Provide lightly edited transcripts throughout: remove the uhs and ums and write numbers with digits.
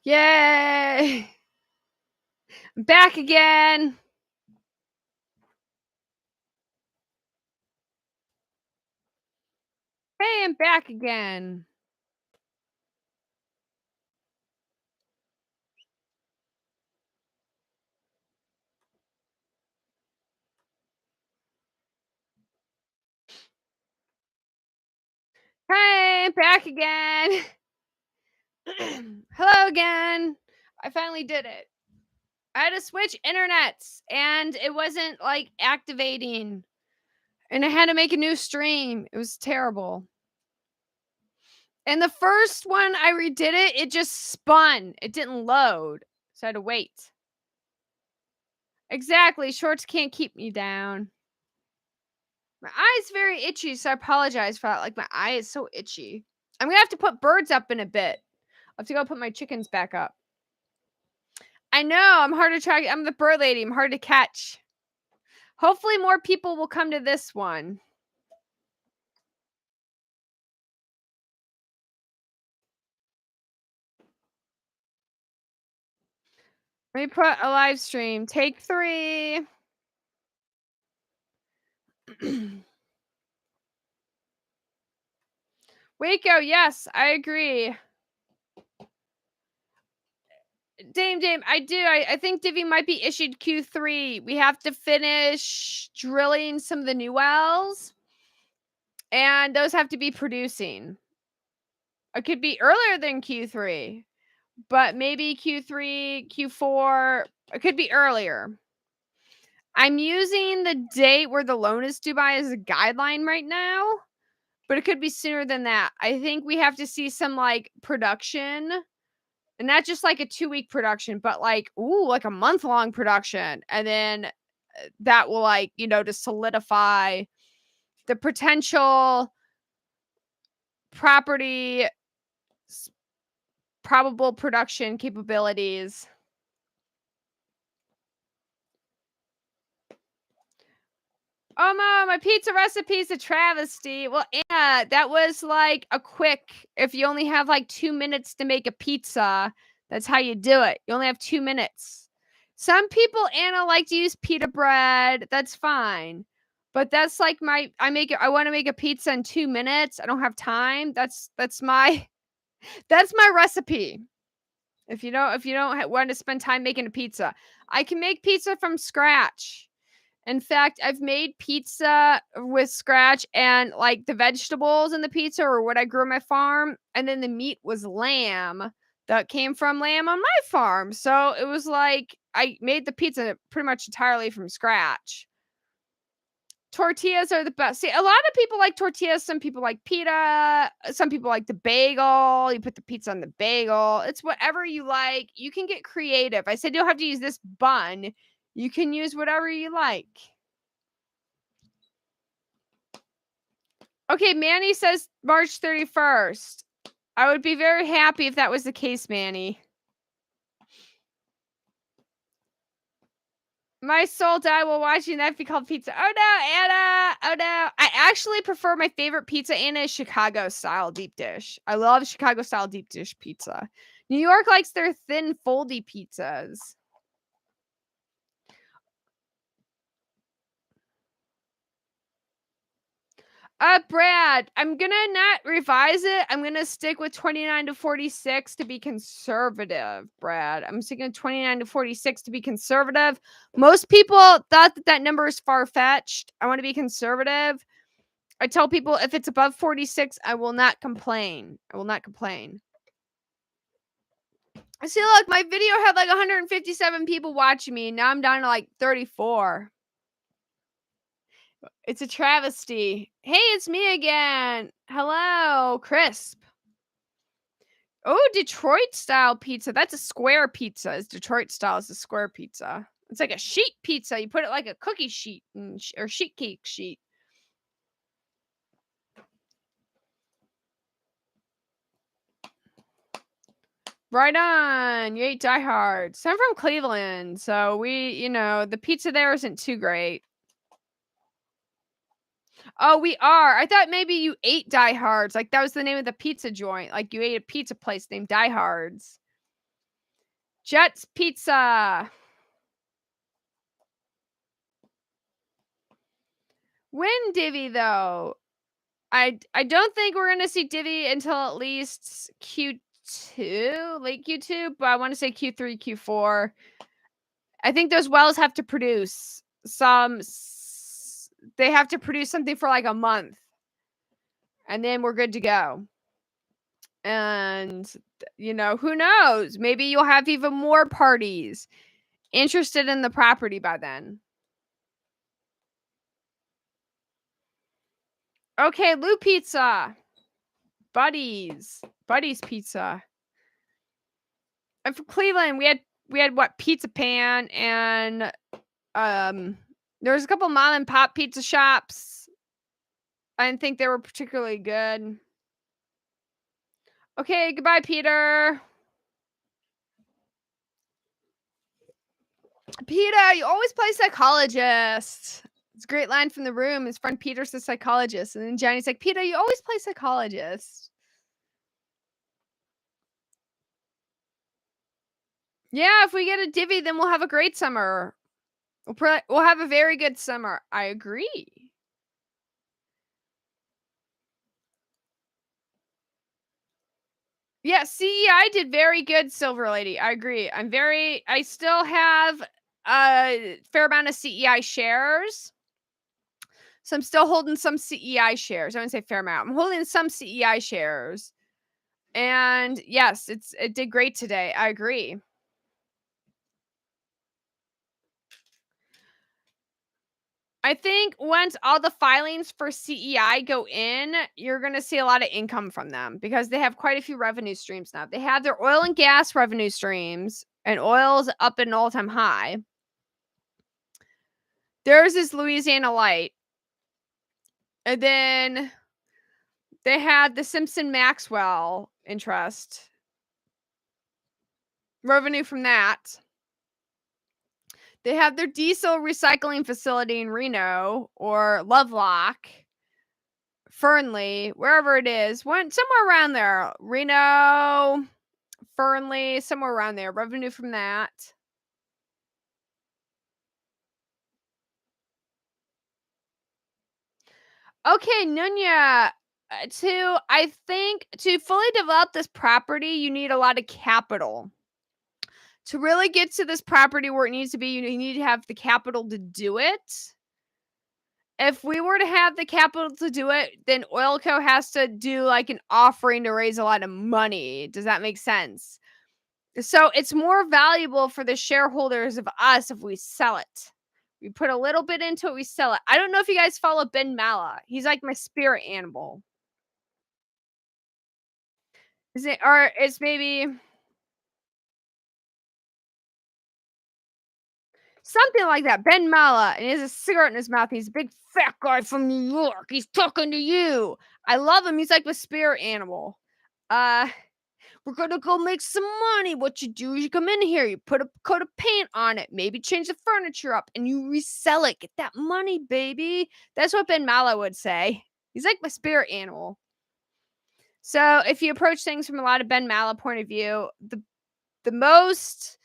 Yay! I'm back again. Hey, I'm back again. Hey, I'm back again. Hello again. I finally did it. I had to switch internets and it wasn't like activating. And I had to make a new stream. It was terrible. And the first one I redid it, it just spun. It didn't load. So I had to wait. Exactly. Shorts can't keep me down. My eye is very itchy, so I apologize for that. Like, my eye is so itchy. I'm gonna have to put birds up in a bit. I have to go put my chickens back up. I know, I'm hard to track. I'm the bird lady. I'm hard to catch. Hopefully more people will come to this one. Let me put a live stream. Take 3. Waco, yes, I agree. Dame, I do. I think Divi might be issued Q3. We have to finish drilling some of the new wells, and those have to be producing. It could be earlier than Q3, but maybe Q3, Q4. It could be earlier. I'm using the date where the loan is due by as a guideline right now, but it could be sooner than that. I think we have to see some like production. And not just like a 2-week production, but like, like a month-long production. And then that will like, to solidify the potential property probable production capabilities. Oh, Mom, my pizza recipe's a travesty. Well, Anna, that was like a quick, if you only have like 2 minutes to make a pizza, that's how you do it. You only have 2 minutes. Some people, Anna, like to use pita bread. That's fine. But that's like I want to make a pizza in 2 minutes. I don't have time. That's my that's my recipe. If you don't want to spend time making a pizza, I can make pizza from scratch. In fact, I've made pizza with scratch and like the vegetables in the pizza or what I grew on my farm. And then the meat was lamb that came from lamb on my farm. So it was like I made the pizza pretty much entirely from scratch. Tortillas are the best. See, a lot of people like tortillas. Some people like pita. Some people like the bagel. You put the pizza on the bagel. It's whatever you like. You can get creative. I said you don't have to use this bun. You can use whatever you like. Okay, Manny says March 31st. I would be very happy if that was the case, Manny. My soul died while watching that be called pizza. Oh no, Anna! Oh no. I actually prefer my favorite pizza, Anna, is Chicago style deep dish. I love Chicago style deep dish pizza. New York likes their thin, foldy pizzas. Brad, I'm gonna not revise it. I'm gonna stick with 29 to 46 to be conservative, Brad. I'm sticking with 29 to 46 to be conservative. Most people thought that number is far-fetched. I want to be conservative. I tell people if it's above 46, I will not complain. I will not complain. I see, look, my video had like 157 people watching me. Now I'm down to like 34. It's a travesty. Hey, it's me again. Hello, Crisp. Oh, Detroit style pizza. That's a square pizza. It's Detroit style. It's a square pizza. It's like a sheet pizza. You put it like a cookie sheet or sheet cake sheet. Right on. You ate diehards. I'm from Cleveland, so we, the pizza there isn't too great. Oh, we are. I thought maybe you ate diehards. Like that was the name of the pizza joint. Like you ate a pizza place named Diehards. Jets Pizza. When Divvy, though? I don't think we're gonna see Divvy until at least Q2, late Q2, but I want to say Q3, Q4. I think those wells have to produce they have to produce something for like a month, and then we're good to go. And who knows? Maybe you'll have even more parties interested in the property by then. Okay, Lou Pizza. Buddies Pizza. I'm from Cleveland. We had what, Pizza Pan, and there was a couple mom and pop pizza shops. I didn't think they were particularly good. Okay, goodbye, Peter. Peter, you always play psychologist. It's a great line from The Room. His friend Peter's the psychologist, and then Johnny's like, Peter, you always play psychologist. Yeah, if we get a divvy, then we'll have a great summer. We'll have a very good summer. I agree. Yeah, CEI did very good, Silver Lady. I agree. I still have a fair amount of CEI shares. So I'm still holding some CEI shares. I wouldn't say fair amount. I'm holding some CEI shares. And yes, it did great today. I agree. I think once all the filings for CEI go in, you're going to see a lot of income from them because they have quite a few revenue streams now. They have their oil and gas revenue streams, and oil's up at an all-time high. Theirs is Louisiana Light. And then they had the Simpson Maxwell interest. Revenue from that. They have their diesel recycling facility in Reno or Lovelock, Fernley, wherever it is. Somewhere around there. Reno, Fernley, somewhere around there. Revenue from that. Okay, Nunya. I think to fully develop this property, you need a lot of capital. To really get to this property where it needs to be, you need to have the capital to do it. If we were to have the capital to do it, then Oilco has to do like an offering to raise a lot of money. Does that make sense? So it's more valuable for the shareholders of us if we sell it. We put a little bit into it, we sell it. I don't know if you guys follow Ben Mala. He's like my spirit animal. Is it, or it's maybe something like that. Ben Mala, and he has a cigarette in his mouth. He's a big fat guy from New York. He's talking to you. I love him. He's like my spirit animal. We're gonna go make some money. What you do is you come in here, you put a coat of paint on it, maybe change the furniture up, and you resell it. Get that money, baby. That's what Ben Mala would say. He's like my spirit animal. So if you approach things from a lot of Ben Mala point of view, the most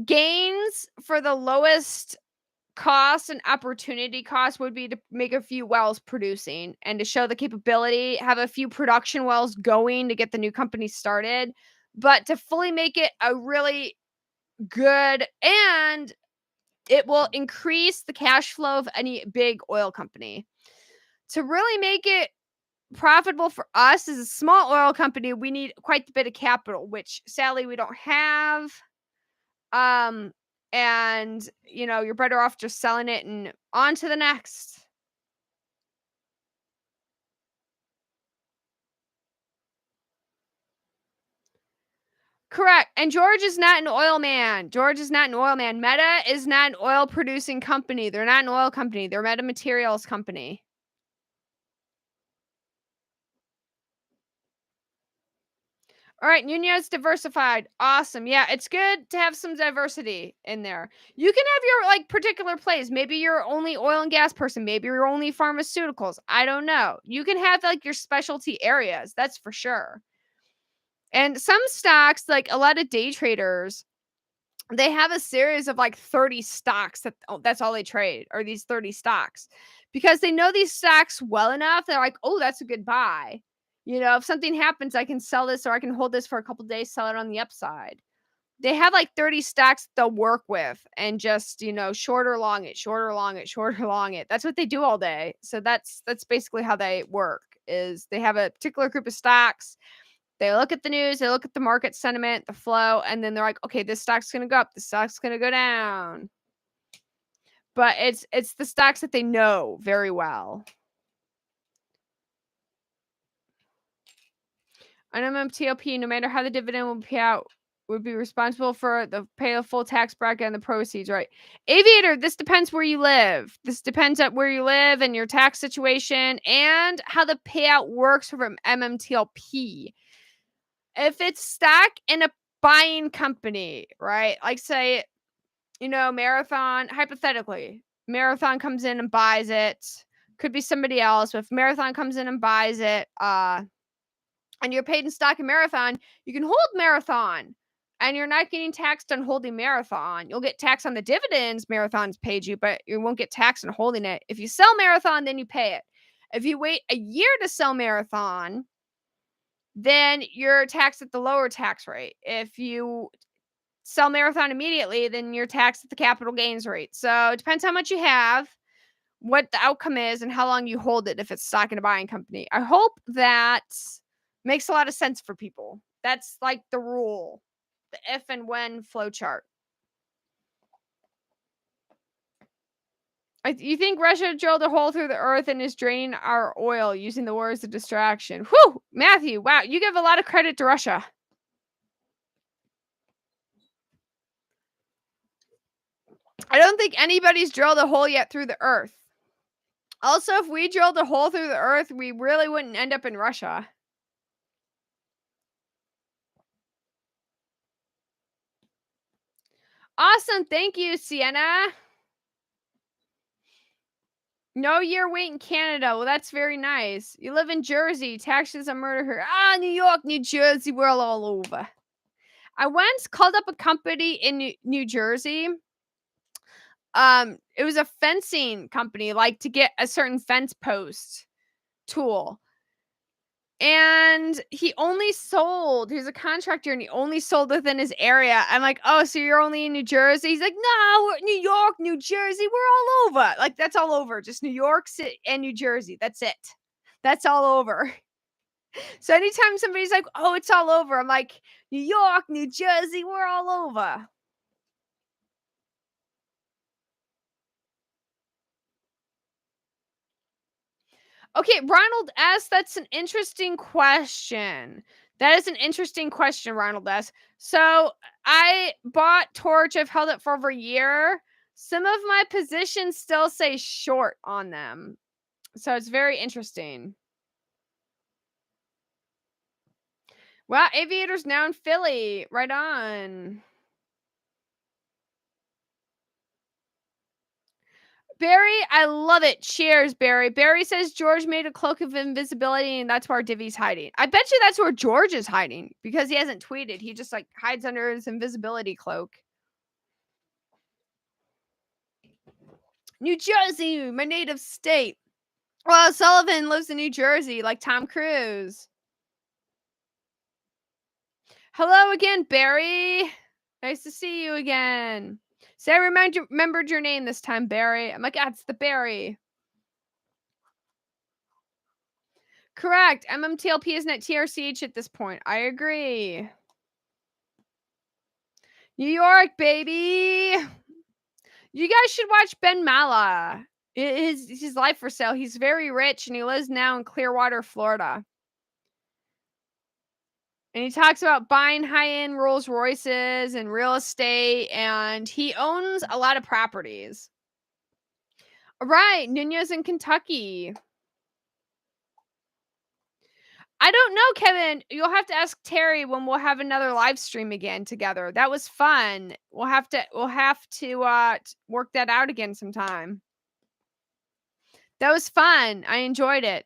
gains for the lowest cost and opportunity cost would be to make a few wells producing and to show the capability, have a few production wells going to get the new company started, but to fully make it a really good, and it will increase the cash flow of any big oil company. To really make it profitable for us as a small oil company, we need quite a bit of capital, which sadly we don't have. And you're better off just selling it and on to the next. Correct. And George is not an oil man. Meta is not an oil producing company. They're not an oil company. They're a meta materials company. All right, Nunez diversified. Awesome. Yeah, it's good to have some diversity in there. You can have your particular plays. Maybe you're only oil and gas person. Maybe you're only pharmaceuticals. I don't know. You can have your specialty areas. That's for sure. And some stocks, like a lot of day traders, they have a series of like 30 stocks that's all they trade, or these 30 stocks, because they know these stocks well enough. They're like, oh, that's a good buy. If something happens, I can sell this, or I can hold this for a couple days, sell it on the upside. They have like 30 stocks they'll work with, and just, shorter long it, shorter long it, shorter long it. That's what they do all day. So that's basically how they work, is they have a particular group of stocks. They look at the news, they look at the market sentiment, the flow, and then they're like, okay, this stock's gonna go up, this stock's gonna go down. But it's the stocks that they know very well. On MMTLP, no matter how the dividend will pay out, would be responsible for the pay the full tax bracket and the proceeds, right? Aviator, this depends where you live. This depends on where you live and your tax situation and how the payout works from MMTLP. If it's stock in a buying company, right? Like say, Marathon, hypothetically, Marathon comes in and buys it. Could be somebody else, but if Marathon comes in and buys it, and you're paid in stock in Marathon, you can hold Marathon, and you're not getting taxed on holding Marathon. You'll get taxed on the dividends Marathon's paid you, but you won't get taxed on holding it. If you sell Marathon, then you pay it. If you wait a year to sell Marathon, then you're taxed at the lower tax rate. If you sell Marathon immediately, then you're taxed at the capital gains rate. So it depends how much you have, what the outcome is, and how long you hold it if it's stock in a buying company. I hope that makes a lot of sense for people. That's like the rule, the if and when flow chart. You think Russia drilled a hole through the earth and is draining our oil using the war as a distraction? Whew, Matthew, wow, you give a lot of credit to Russia. I don't think anybody's drilled a hole yet through the earth. Also, if we drilled a hole through the earth, we really wouldn't end up in Russia. Awesome. Thank you, Sienna. No year wait in Canada. Well, that's very nice. You live in Jersey. Taxes on murder here. New York, New Jersey. We're all over. I once called up a company in New Jersey. It was a fencing company, like to get a certain fence post tool. And he was a contractor, and he only sold within his area. I'm like, oh, so you're only in New Jersey? He's like, no, we're New York, New Jersey, we're all over. Like, that's all over. Just New York City and New Jersey. That's it. That's all over. So anytime somebody's like, oh, it's all over, I'm like, New York, New Jersey, we're all over. Okay, Ronald S., that's an interesting question. That is an interesting question, Ronald S. So I bought Torch. I've held it for over a year. Some of my positions still say short on them. So it's very interesting. Wow, Aviator's now in Philly. Right on. Barry, I love it. Cheers, Barry. Barry says George made a cloak of invisibility, and that's where Divvy's hiding. I bet you that's where George is hiding, because he hasn't tweeted. He just like hides under his invisibility cloak. New Jersey, my native state. Well, Sullivan lives in New Jersey, like Tom Cruise. Hello again, Barry. Nice to see you again. Say I remembered your name this time, Barry. I'm like, it's the Barry. Correct. MMTLP isn't at TRCH at this point. I agree. New York, baby. You guys should watch Ben Mala. His life for sale. He's very rich, and he lives now in Clearwater, Florida. And he talks about buying high-end Rolls Royces and real estate, and he owns a lot of properties. Right, Nunez in Kentucky. I don't know, Kevin. You'll have to ask Terry when we'll have another live stream again together. That was fun. We'll have to work that out again sometime. That was fun. I enjoyed it.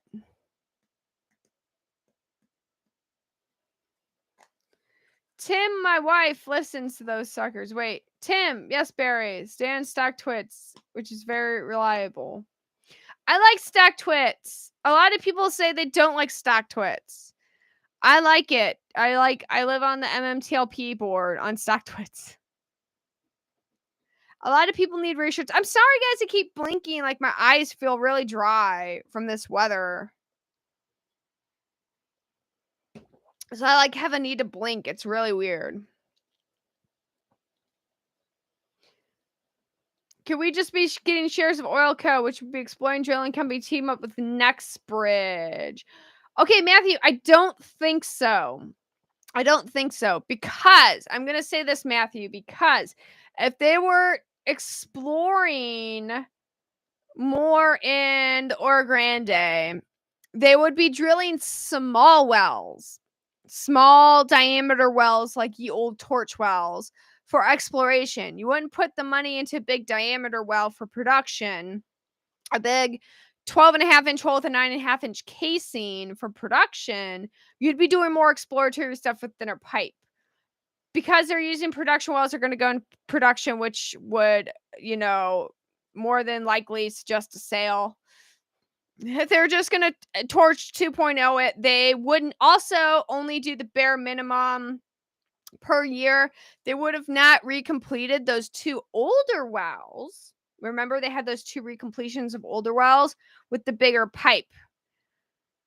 Tim, my wife, listens to those suckers. Wait, Tim, yes, Barry, Stan Stock Twits, which is very reliable. I like Stock Twits. A lot of people say they don't like Stock Twits. I like it. I live on the MMTLP board on Stock Twits. A lot of people need reassurance. I'm sorry, guys, I keep blinking. Like, my eyes feel really dry from this weather. So I, like, have a need to blink. It's really weird. Can we just be getting shares of Oil Co., which would be exploring drilling company team up with Nextbridge? Okay, Matthew, I don't think so. I don't think so, because I'm going to say this, Matthew, because if they were exploring more in the Oro Grande, they would be drilling small wells, small diameter wells like the old torch wells for exploration. You wouldn't put the money into a big diameter well for production, a big 12.5-inch hole with a 9.5-inch casing for production. You'd be doing more exploratory stuff with thinner pipe. Because they're using production wells, are going to go in production, which would, more than likely suggest a sale. If they're just going to torch 2.0 it, they wouldn't also only do the bare minimum per year. They would have not recompleted those 2 older wells. Remember, they had those 2 recompletions of older wells with the bigger pipe.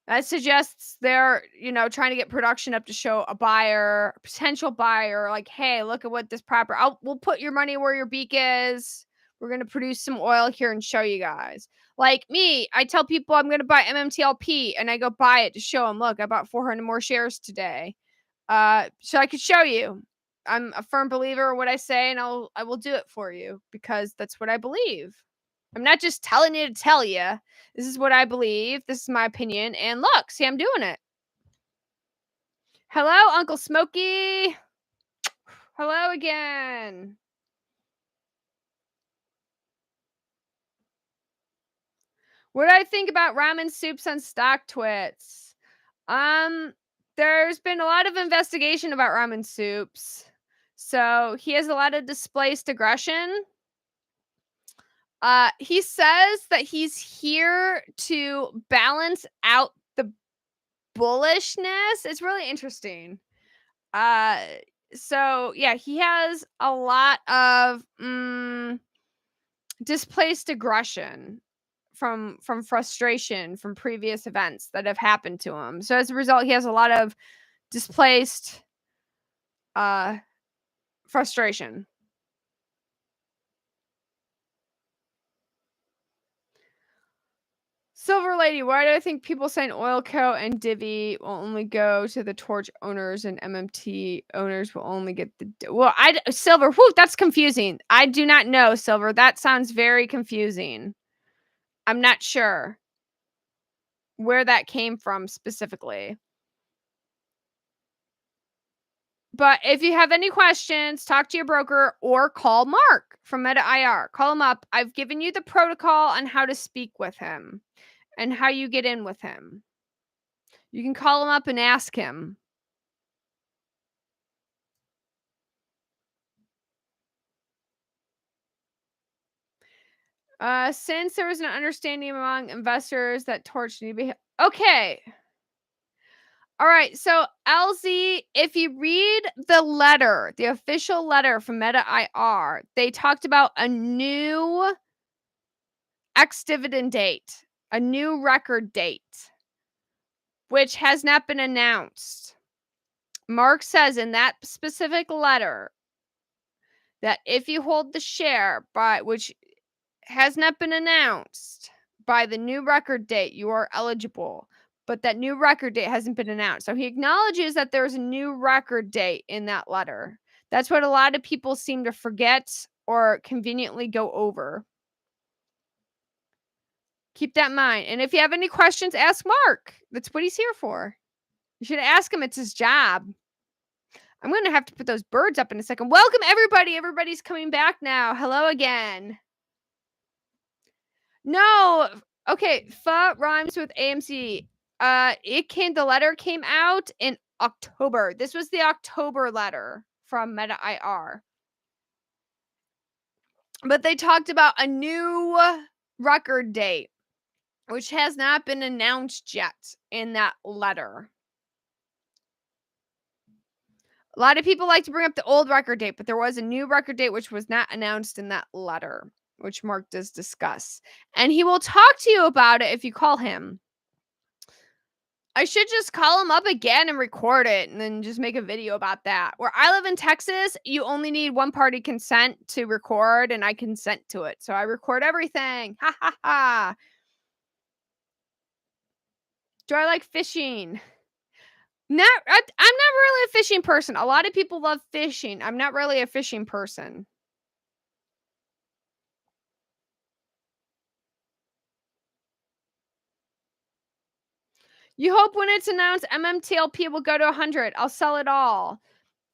That suggests they're, trying to get production up to show a buyer, a potential buyer, like, hey, look at what this property, we'll put your money where your beak is. We're going to produce some oil here and show you guys. Like me, I tell people I'm going to buy MMTLP, and I go buy it to show them, look, I bought 400 more shares today. So I could show you. I'm a firm believer in what I say, and I will do it for you because that's what I believe. I'm not just telling you to tell you. This is what I believe. This is my opinion. And look, see, I'm doing it. Hello, Uncle Smokey. Hello again. What do I think about ramen soups on Stock Twits? There's been a lot of investigation about ramen soups. So he has a lot of displaced aggression. He says that he's here to balance out the bullishness. It's really interesting. So yeah, he has a lot of displaced aggression from frustration from previous events that have happened to him. So as a result, he has a lot of displaced frustration. Silver Lady, why do I think people saying Oil Co. and Divvy will only go to the Torch owners and MMT owners will only get the... Well, Silver, whew, that's confusing. I do not know, Silver. That sounds very confusing. I'm not sure where that came from specifically. But if you have any questions, talk to your broker or call Mark from Meta IR. Call him up. I've given you the protocol on how to speak with him and how you get in with him. You can call him up and ask him. Since there was an understanding among investors that Torch need to be... Okay. All right. So, LZ, if you read the letter, the official letter from Meta IR, they talked about a new ex-dividend date, a new record date, which has not been announced. Mark says in that specific letter that if you hold the share, which has not been announced, by the new record date, you are eligible. But that new record date hasn't been announced. So he acknowledges that there's a new record date in that letter. That's what a lot of people seem to forget or conveniently go over. Keep that in mind. And if you have any questions, ask Mark. That's what he's here for. You should ask him. It's his job. I'm going to have to put those birds up in a second. Welcome, everybody. Everybody's coming back now. Hello again. No. Okay. Pho rhymes with AMC. The letter came out in October. This was the October letter from Meta IR. But they talked about a new record date, which has not been announced yet in that letter. A lot of people like to bring up the old record date, but there was a new record date which was not announced in that letter, which Mark does discuss. And he will talk to you about it if you call him. I should just call him up again and record it and then just make a video about that. Where I live in Texas, you only need one party consent to record, and I consent to it. So I record everything. Ha ha ha. Do I like fishing? I'm not really a fishing person. A lot of people love fishing. I'm not really a fishing person. You hope when it's announced MMTLP will go to 100. I'll sell it all.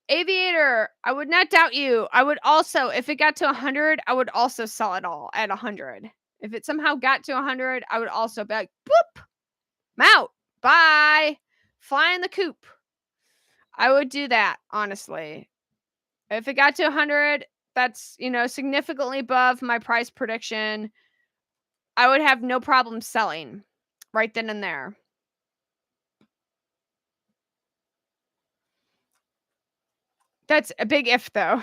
Aviator, I would not doubt you. I would also, if it got to 100, I would also sell it all at 100. If it somehow got to 100, I would also be like, boop, I'm out. Bye. Fly in the coop. I would do that, honestly. If it got to 100, that's, significantly above my price prediction. I would have no problem selling right then and there. That's a big if, though.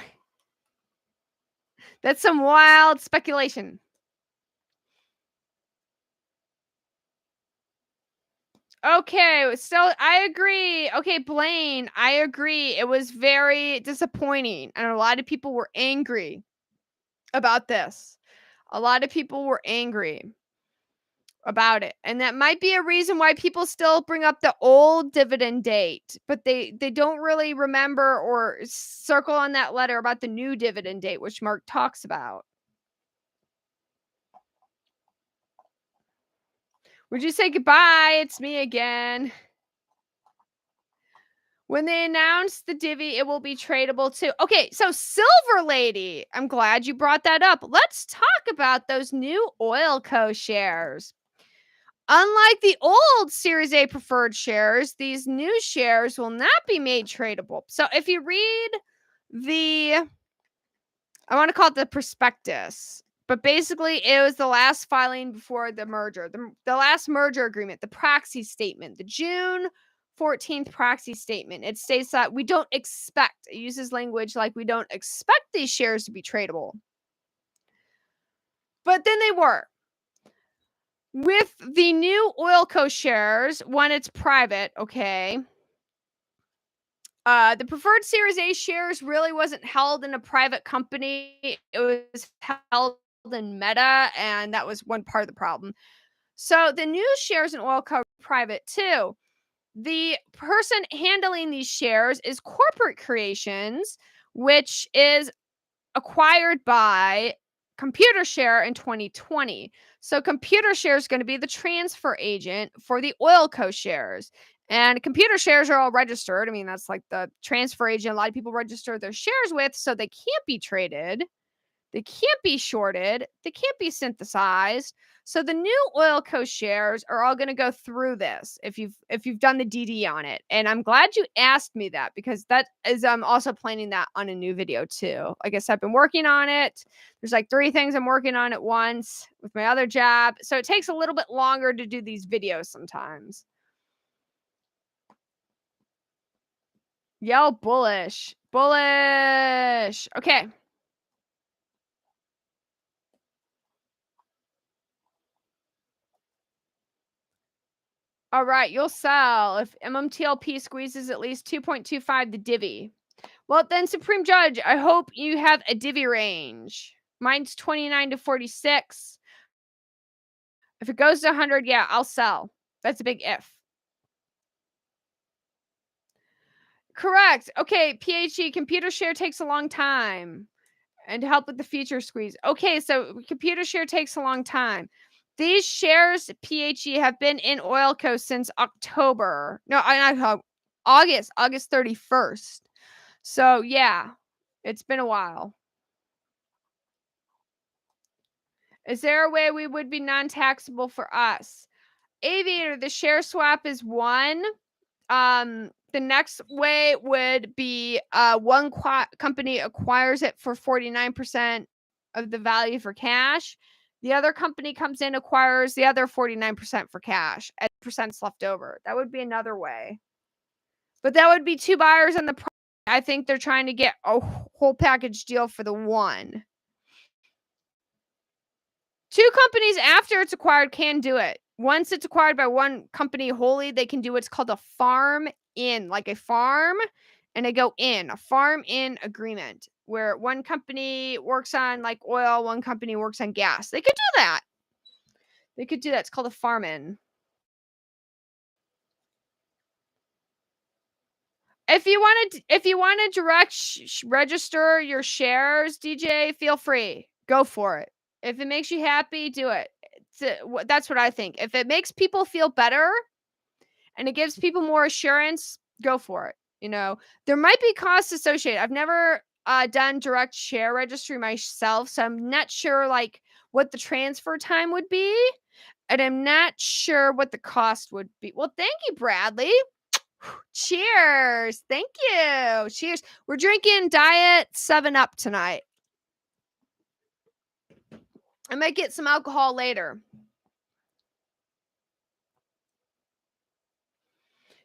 That's some wild speculation. Okay, so I agree. Okay, Blaine, I agree. It was very disappointing, and a lot of people were angry about this. A lot of people were angry about it, and that might be a reason why people still bring up the old dividend date, but they don't really remember or circle on that letter about the new dividend date, which Mark talks about. Would you say goodbye? It's me again. When they announce the divvy, it will be tradable too. Okay, so Silver Lady, I'm glad you brought that up. Let's talk about those new Oil Co. shares. Unlike the old Series A preferred shares, these new shares will not be made tradable. So if you read I want to call it the prospectus, but basically it was the last filing before the merger, the last merger agreement, the proxy statement, the June 14th proxy statement. It states that we don't expect, it uses language like we don't expect these shares to be tradable. But then they were. With the new Oil Co. shares, when it's private, okay, the preferred Series A shares really wasn't held in a private company. It was held in Meta, and that was one part of the problem. So the new shares in Oil Co. are private too. The person handling these shares is Corporate Creations, which is acquired by Computershare in 2020. So Computershare is going to be the transfer agent for the Oil Co. shares. And Computershares are all registered. I mean, that's like the transfer agent a lot of people register their shares with, so they can't be traded. They can't be shorted. They can't be synthesized. So the new Oil Co. shares are all going to go through this if you've done the DD on it. And I'm glad you asked me that, because that is I'm also planning that on a new video too. I guess I've been working on it. There's like 3 things I'm working on at once with my other job. So it takes a little bit longer to do these videos sometimes. Yell bullish. Bullish. Okay. All right, you'll sell if MMTLP squeezes at least 2.25 the divvy. Well, then, Supreme Judge, I hope you have a divvy range. Mine's 29 to 46. If it goes to 100, yeah, I'll sell. That's a big if. Correct. Okay, PHE, Computershare takes a long time. And to help with the feature squeeze. Okay, so Computershare takes a long time. These shares, PHE, have been in Oil Co. since October. No, not August 31st. So, yeah, it's been a while. Is there a way we would be non-taxable for us? Aviator, the share swap is one. The The next way would be one company acquires it for 49% of the value for cash. The other company comes in, acquires the other 49% for cash, and percent's left over. That would be another way. But that would be two buyers on the price. I think they're trying to get a whole package deal for the one. Two companies after it's acquired can do it. Once it's acquired by one company wholly, they can do what's called a farm in, like a farm, and they go in, a farm in agreement, where one company works on like oil, one company works on gas. They could do that. They could do that. It's called a farm in. If you want to direct register your shares, DJ, feel free. Go for it. If it makes you happy, do it. That's what I think. If it makes people feel better and it gives people more assurance, go for it. You know, there might be costs associated. I've never done direct share registry myself, so I'm not sure like what the transfer time would be, and I'm not sure what the cost would be. Well, thank you, Bradley. Cheers. Thank you. Cheers. We're drinking Diet 7-Up tonight. I might get some alcohol later.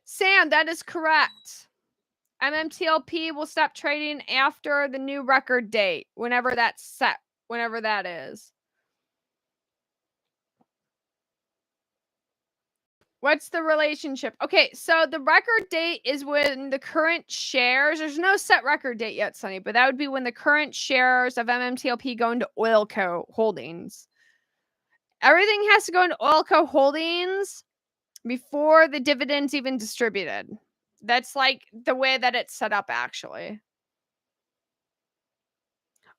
Sam, that is correct. MMTLP will stop trading after the new record date, whenever that's set, whenever that is. What's the relationship? Okay, so the record date is when the current shares, there's no set record date yet, Sonny, but that would be when the current shares of MMTLP go into Oilco Holdings. Everything has to go into Oilco Holdings before the dividend's even distributed. That's like the way that it's set up, actually.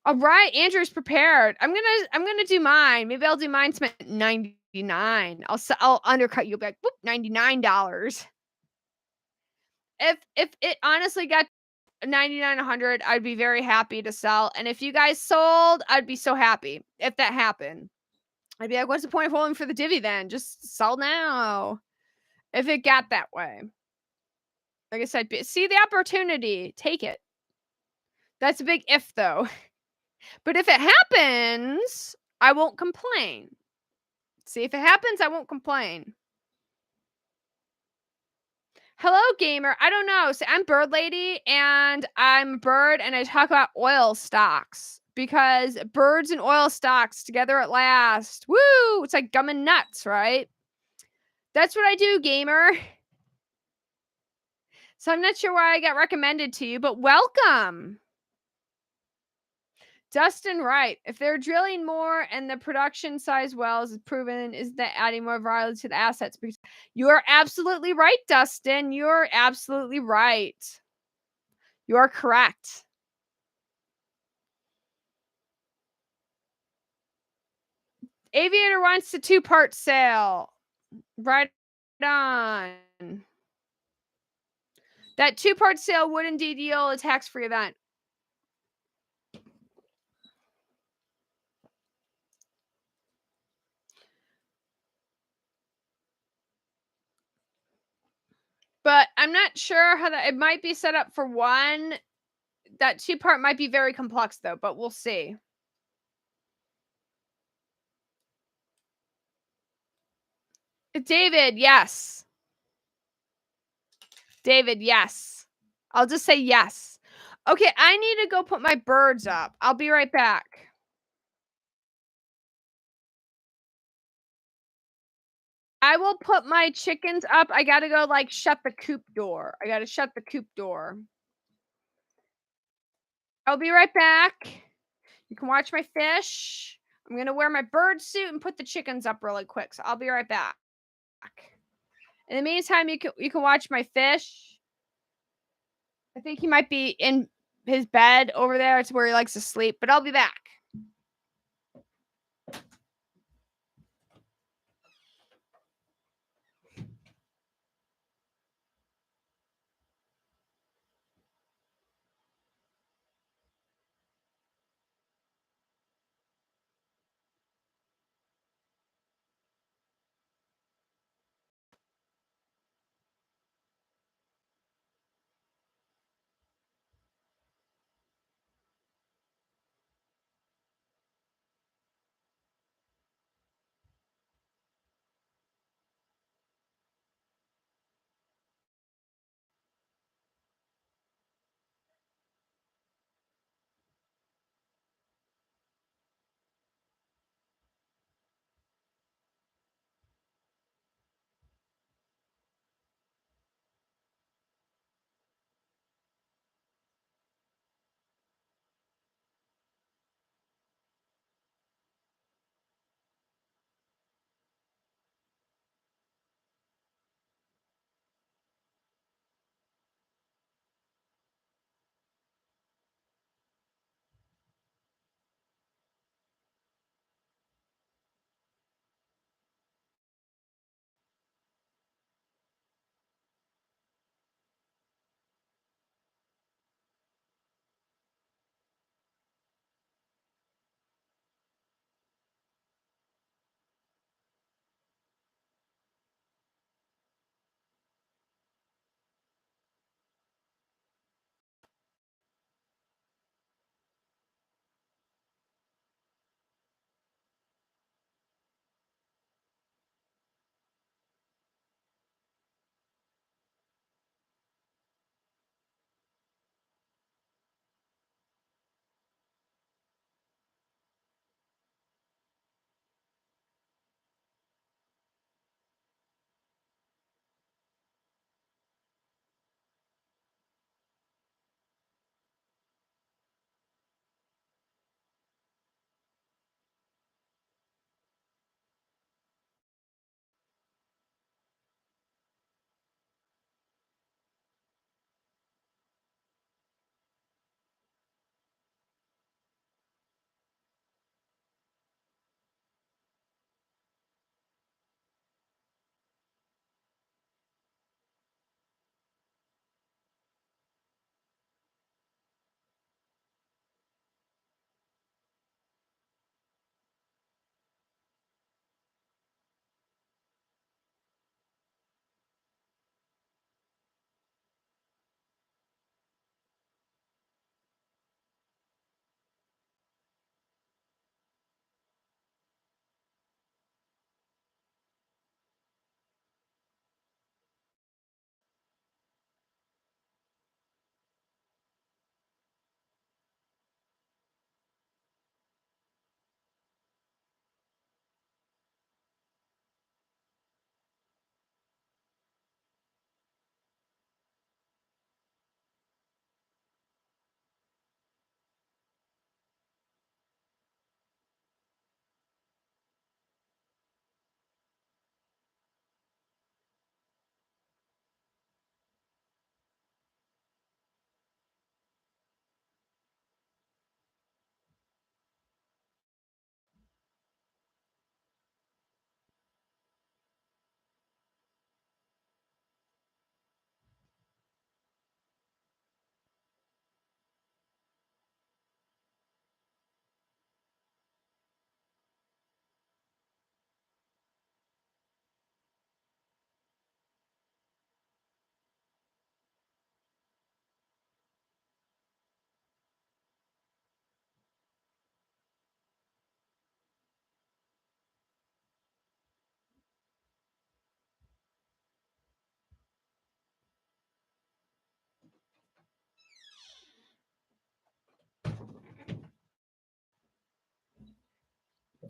All right, Andrew's prepared. I'm gonna do mine. Maybe I'll do mine at $99. I'll undercut you back. Whoop, $99. If it honestly got 99, 100, I'd be very happy to sell. And if you guys sold, I'd be so happy if that happened. I'd be like, what's the point of holding for the divvy then? Just sell now. If it got that way. Like I said, see the opportunity, take it. That's a big if though. But if it happens, I won't complain. See, if it happens, I won't complain. Hello, gamer. I don't know. So I'm Bird Lady, and I'm a bird, and I talk about oil stocks because birds and oil stocks together at last. Woo! It's like gum and nuts, right? That's what I do, gamer. So I'm not sure why I got recommended to you, but welcome. Dustin Wright. If they're drilling more and the production size wells is proven, is that adding more value to the assets? Because you are absolutely right, Dustin. You're absolutely right. You are correct. Aviator wants a 2-part sale. Right on. That 2-part sale would indeed yield a tax-free event. But I'm not sure how that, it might be set up for one. That 2-part might be very complex though, but we'll see. David, yes. David, yes. I'll just say yes. Okay, I need to go put my birds up. I'll be right back. I will put my chickens up. I gotta go, like, shut the coop door. I gotta shut the coop door. I'll be right back. You can watch my fish. I'm gonna wear my bird suit and put the chickens up really quick, so I'll be right back. In the meantime, you can watch my fish. I think he might be in his bed over there. It's where he likes to sleep, but I'll be back.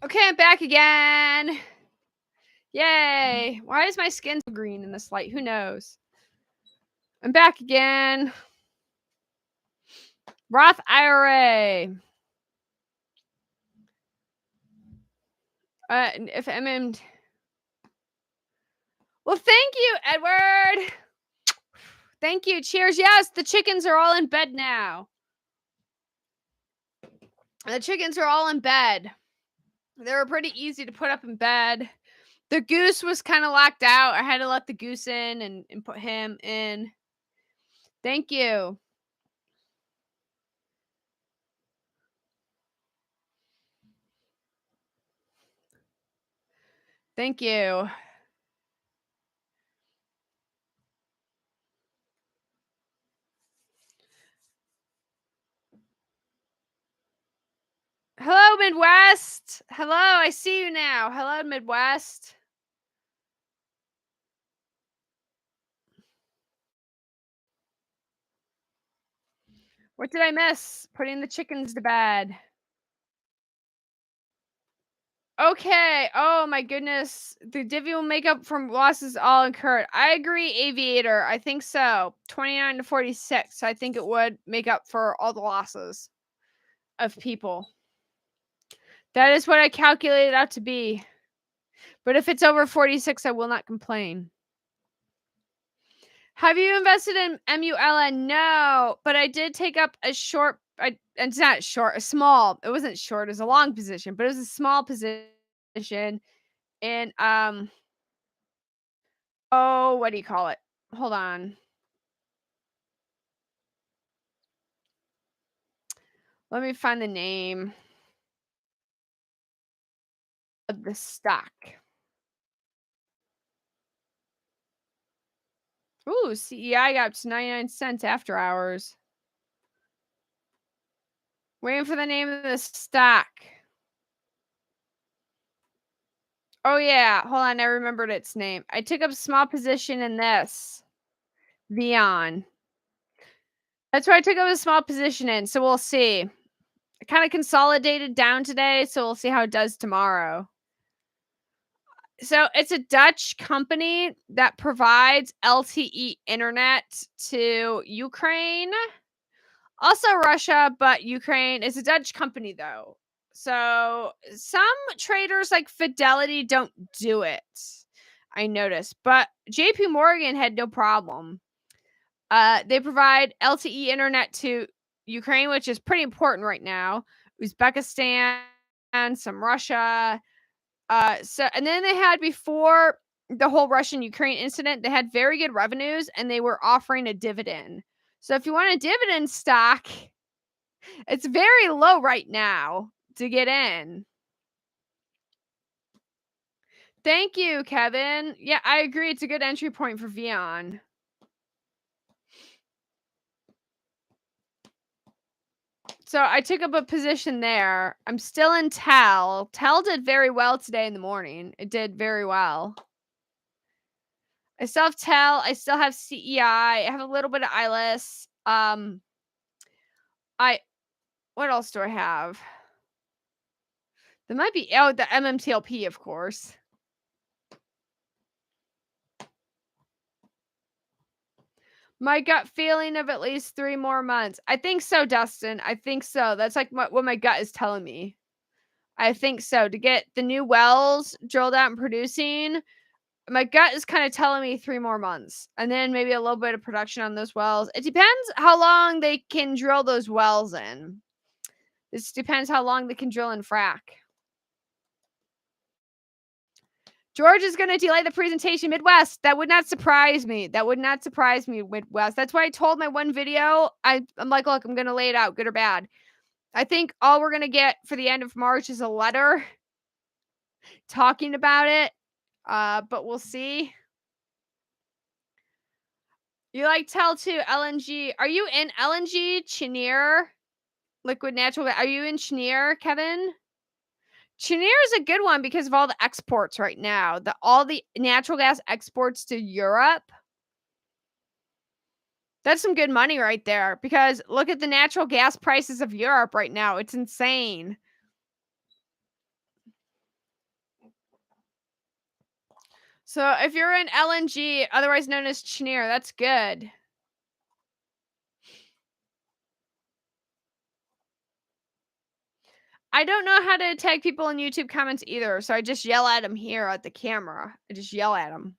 Okay, I'm back again. Yay. Why is my skin so green in this light? Who knows? I'm back again. Roth IRA. If MM. Well, thank you, Edward. Thank you. Cheers. Yes, the chickens are all in bed now. The chickens are all in bed. They were pretty easy to put up in bed. The goose was kind of locked out. I had to let the goose in and put him in. Thank you. Thank you. Hello, Midwest. Hello, I see you now. Hello, Midwest. What did I miss? Putting the chickens to bed. Okay. Oh my goodness. The divvy will make up from losses all incurred. I agree, Aviator. I think so. 29 to 46. So I think it would make up for all the losses of people. That is what I calculated out to be. But if it's over 46, I will not complain. Have you invested in MULN? No, but I did take up a short. It's not short, a small. It wasn't short. It was a long position, but it was a small position. And oh, what do you call it? Hold on. Let me find the name of the stock. Ooh, CEI got up to 99 cents after hours. Waiting for the name of the stock. Oh yeah, hold on, I remembered its name. I took up a small position in this. Vion. That's where I took up a small position in, so we'll see. I kind of consolidated down today, so we'll see how it does tomorrow. So it's a Dutch company that provides LTE internet to Ukraine. Also Russia, but Ukraine is a Dutch company though. So some traders like Fidelity don't do it. I noticed, but JP Morgan had no problem. They provide LTE internet to Ukraine, which is pretty important right now. Uzbekistan, some Russia. And then they had, before the whole Russian Ukraine incident, they had very good revenues and they were offering a dividend. So if you want a dividend stock, it's very low right now to get in. Thank you, Kevin. Yeah, I agree. It's a good entry point for Vion. So I took up a position there. I'm still in TEL. TEL did very well today in the morning. It did very well. I still have TEL. I still have CEI. I have a little bit of ILIS. What else do I have? There might be, oh, the MMTLP, of course. My gut feeling of at least 3 more months. I think so, Dustin. I think so. That's like what my gut is telling me. I think so. To get the new wells drilled out and producing, my gut is kind of telling me 3 more months. And then maybe a little bit of production on those wells. It depends how long they can drill those wells in. This depends how long they can drill and frack. George is going to delay the presentation. Midwest, that would not surprise me. That would not surprise me, Midwest. That's why I told my one video. I'm like, look, I'm going to lay it out, good or bad. I think all we're going to get for the end of March is a letter talking about it. But we'll see. You like TEL too, LNG. Are you in LNG, Cheniere? Liquid natural gas. Are you in Cheniere, Kevin? Cheniere is a good one because of all the exports right now. All the natural gas exports to Europe. That's some good money right there, because look at the natural gas prices of Europe right now. It's insane. So if you're in LNG, otherwise known as Cheniere, that's good. I don't know how to tag people in YouTube comments either, so I just yell at them here at the camera. I just yell at them.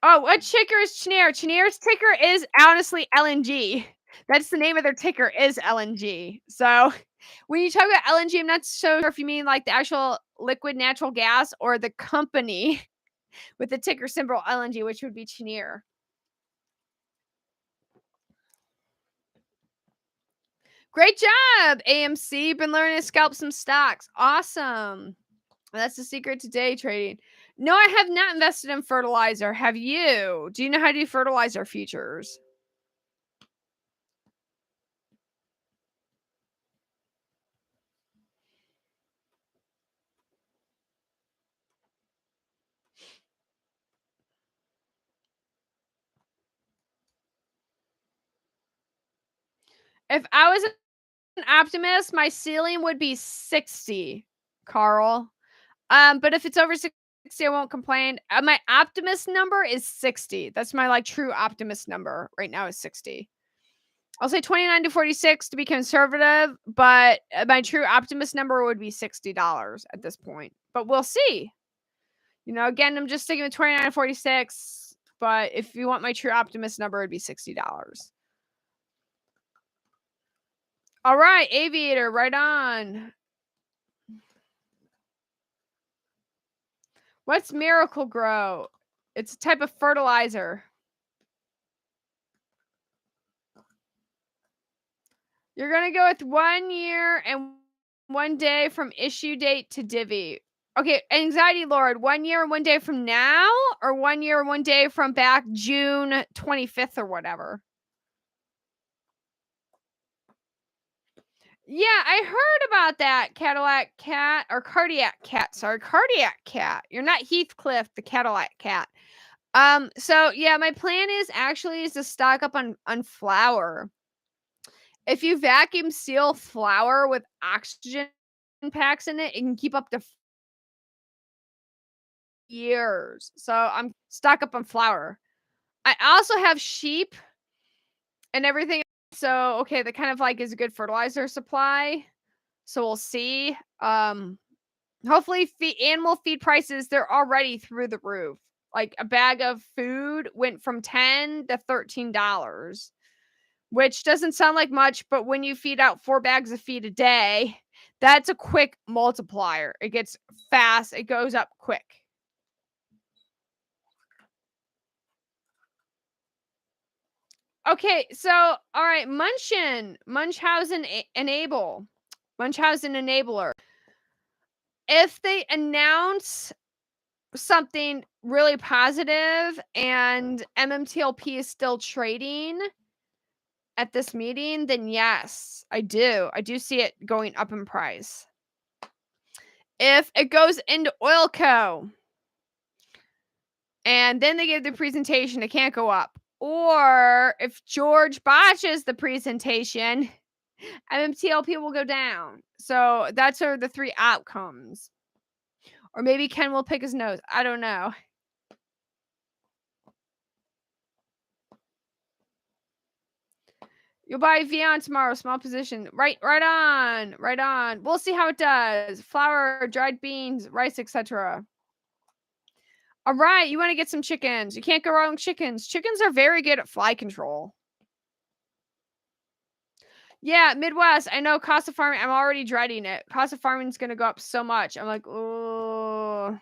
Oh, what ticker is Cheniere? Cheniere's ticker is honestly LNG. That's the name of their ticker is LNG. So when you talk about LNG, I'm not so sure if you mean like the actual liquid natural gas or the company with the ticker symbol LNG, which would be Cheniere. Great job, AMC. Been learning to scalp some stocks. Awesome. That's the secret to day trading. No, I have not invested in fertilizer. Have you? Do you know how to do fertilizer futures? If I was an optimist, my ceiling would be 60, Carl. But if it's over 60, I won't complain. My optimist number is 60. That's my like true optimist number right now is 60. I'll say 29 to 46 to be conservative, but my true optimist number would be $60 at this point. But we'll see. You know, again, I'm just sticking with 29 to 46. But if you want my true optimist number, it'd be $60. All right, Aviator, right on. What's Miracle Grow? It's a type of fertilizer. You're going to go with 1 year and 1 day from issue date to divvy. Okay, Anxiety Lord, 1 year and 1 day from now, or 1 year and 1 day from back June 25th or whatever? Yeah, I heard about that Cadillac cat or cardiac cat. Sorry, cardiac cat. You're not Heathcliff, the Cadillac cat. So yeah, my plan is actually is to stock up on flour. If you vacuum seal flour with oxygen packs in it, it can keep up to years. So I'm stock up on flour. I also have sheep and everything. So okay, that kind of like is a good fertilizer supply. So we'll see. Hopefully animal feed prices, they're already through the roof. Like a bag of food went from $10 to $13, which doesn't sound like much, but when you feed out 4 bags of feed a day, that's a quick multiplier. It gets fast, it goes up quick. Okay, so all right, Munchausen enable. Munchausen enabler. If they announce something really positive and MMTLP is still trading at this meeting, then yes, I do. I do see it going up in price. If it goes into Oil Co. and then they give the presentation, it can't go up. Or if George botches the presentation, MMTLP will go down. So that's are the 3 outcomes. Or maybe Ken will pick his nose. I don't know. You'll buy Vion tomorrow, small position. Right on, right on. We'll see how it does. Flour, dried beans, rice, etc. All right, you want to get some chickens. You can't go wrong with chickens. Chickens are very good at fly control. Yeah, Midwest. I know cost of farming. I'm already dreading it. Cost of farming is going to go up so much. I'm like, oh.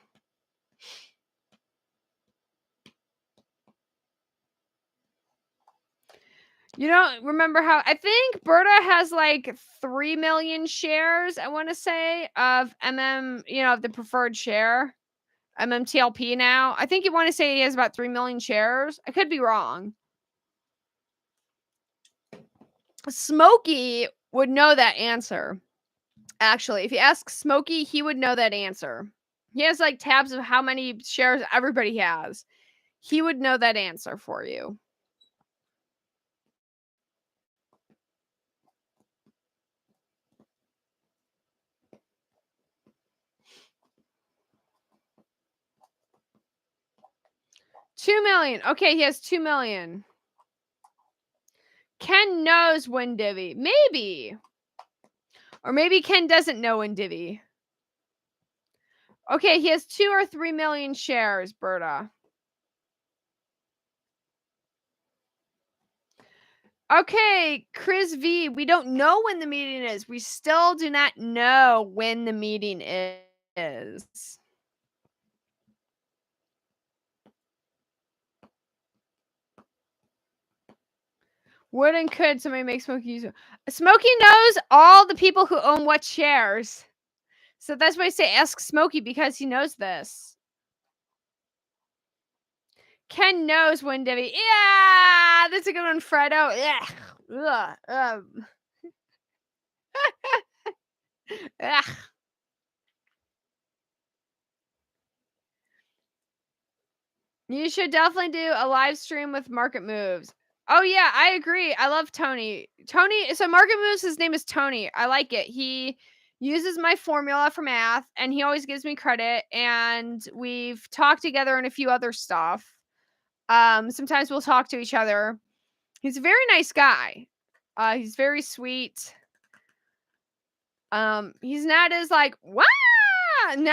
You don't remember how I think Berta has like 3 million shares, I want to say, of of the preferred share, MMTLP now. I think you want to say he has about 3 million shares. I could be wrong. Smokey would know that answer. Actually, if you ask Smokey, he would know that answer. He has like tabs of how many shares everybody has. He would know that answer for you. 2 million. Okay, he has 2 million. Ken knows when divvy. Maybe. Or maybe Ken doesn't know when divvy. Okay, he has 2 or 3 million shares, Berta. Okay, Chris V, we don't know when the meeting is. We still do not know when the meeting is. Would and could somebody make Smokey use it? Smokey knows all the people who own what shares. So that's why I say ask Smokey, because he knows this. Ken knows when divvy. Yeah, that's a good one, Fredo. Yeah. Ugh. Ugh. You should definitely do a live stream with market moves. Oh yeah, I agree. I love Tony. So market moves, his name is Tony. I like it. He uses my formula for math and he always gives me credit, and we've talked together on a few other stuff. Sometimes we'll talk to each other. He's a very nice guy. He's very sweet. He's not as like,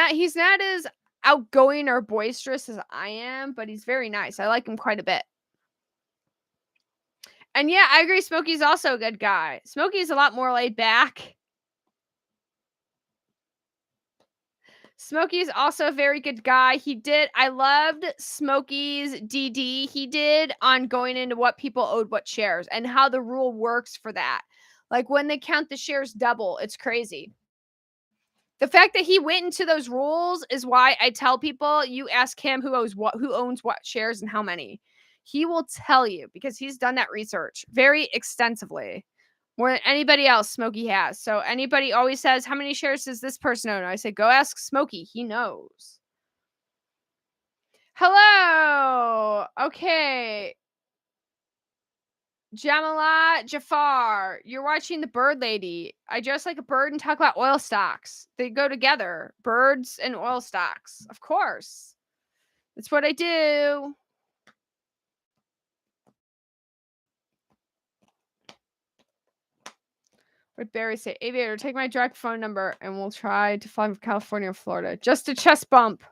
he's not as outgoing or boisterous as I am, but he's very nice. I like him quite a bit. And yeah, I agree. Smokey's also a good guy. Smokey's a lot more laid back. Smokey's also a very good guy. I loved Smokey's DD he did on going into what people owed what shares and how the rule works for that. Like when they count the shares double, it's crazy. The fact that he went into those rules is why I tell people, you ask him who owns what shares and how many. He will tell you because he's done that research very extensively, more than anybody else Smokey has. So anybody always says, how many shares does this person own? I say, go ask Smokey. He knows. Hello. Okay. Jamala Jafar, you're watching The Bird Lady. I dress like a bird and talk about oil stocks. They go together. Birds and oil stocks. Of course. That's what I do. What Barry say? Aviator, take my direct phone number and we'll try to fly from California or Florida. Just a chest bump.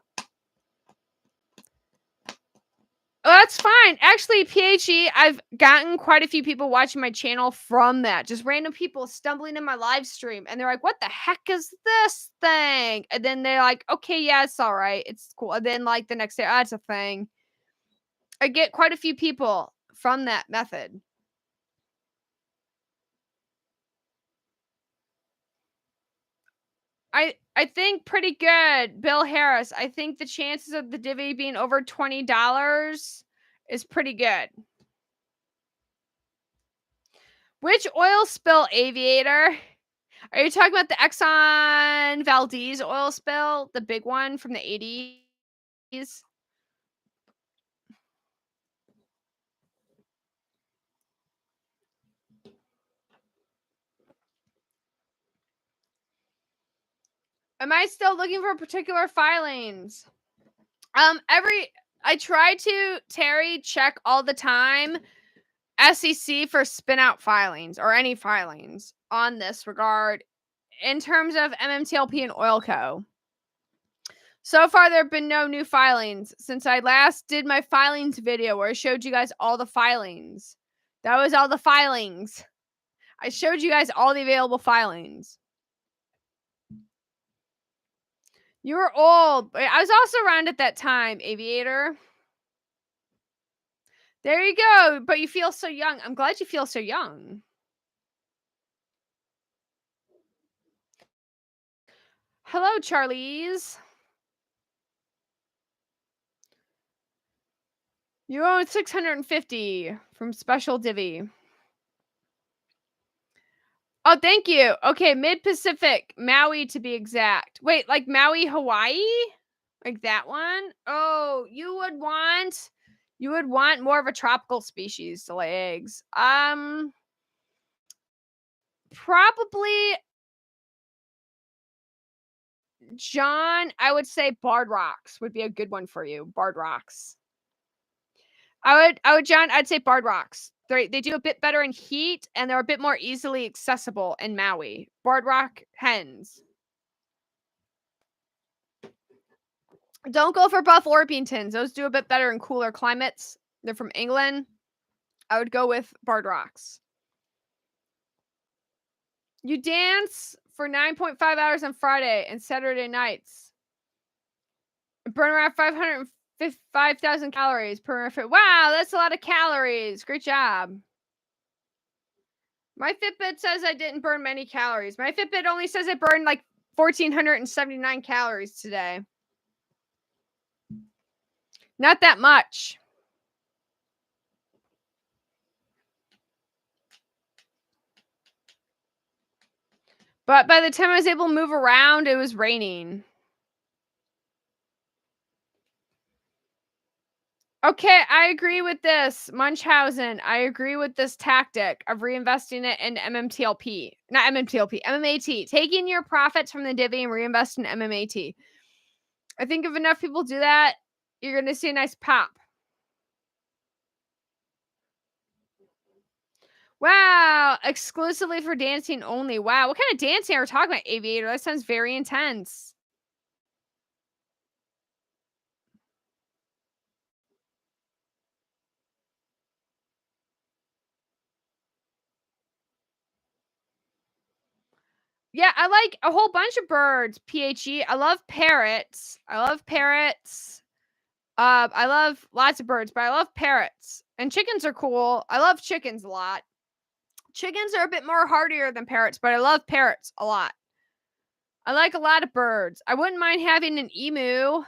Oh, that's fine. Actually, PHE, I've gotten quite a few people watching my channel from that. Just random people stumbling in my live stream. And they're like, what the heck is this thing? And then they're like, okay, yeah, it's all right. It's cool. And then like the next day, oh, it's a thing. I get quite a few people from that method. I think pretty good, Bill Harris. I think the chances of the divvy being over $20 is pretty good. Which oil spill, Aviator? Are you talking about the Exxon Valdez oil spill, the big one from the 80s? Am I still looking for particular filings? I try to, Terry, check all the time SEC for spin out filings or any filings on this regard in terms of MMTLP and Oilco. So far, there have been no new filings since I last did my filings video where I showed you guys all the filings. That was all the filings. I showed you guys all the available filings. You were old. I was also around at that time, Aviator. There you go. But you feel so young. I'm glad you feel so young. Hello, Charlize. You own 650 from Special Divvy. Oh, thank you. Okay, Mid-Pacific, Maui to be exact. Wait, like Maui, Hawaii? Like that one? Oh, you would want more of a tropical species to lay eggs. Probably John, I would say Barred Rocks would be a good one for you. Barred Rocks. John, I'd say barred rocks. They do a bit better in heat, and they're a bit more easily accessible in Maui. Barred rock hens. Don't go for Buff Orpingtons. Those do a bit better in cooler climates. They're from England. I would go with barred rocks. You dance for 9.5 hours on Friday and Saturday nights. Burn around 505,000 calories per minute. Wow, that's a lot of calories. Great job. My Fitbit says I didn't burn many calories. My Fitbit only says I burned like 1,479 calories today. Not that much. But by the time I was able to move around, it was raining. Okay, I agree with this. Munchausen, I agree with this tactic of reinvesting it in MMTLP. Not MMTLP, MMAT. Taking your profits from the divvy and reinvest in MMAT. I think if enough people do that, you're going to see a nice pop. Wow, exclusively for dancing only. Wow, what kind of dancing are we talking about, Aviator? That sounds very intense. Yeah, I like a whole bunch of birds, PHE. I love parrots. I love lots of birds, but I love parrots. And chickens are cool. I love chickens a lot. Chickens are a bit more hardier than parrots, but I love parrots a lot. I like a lot of birds. I wouldn't mind having an emu.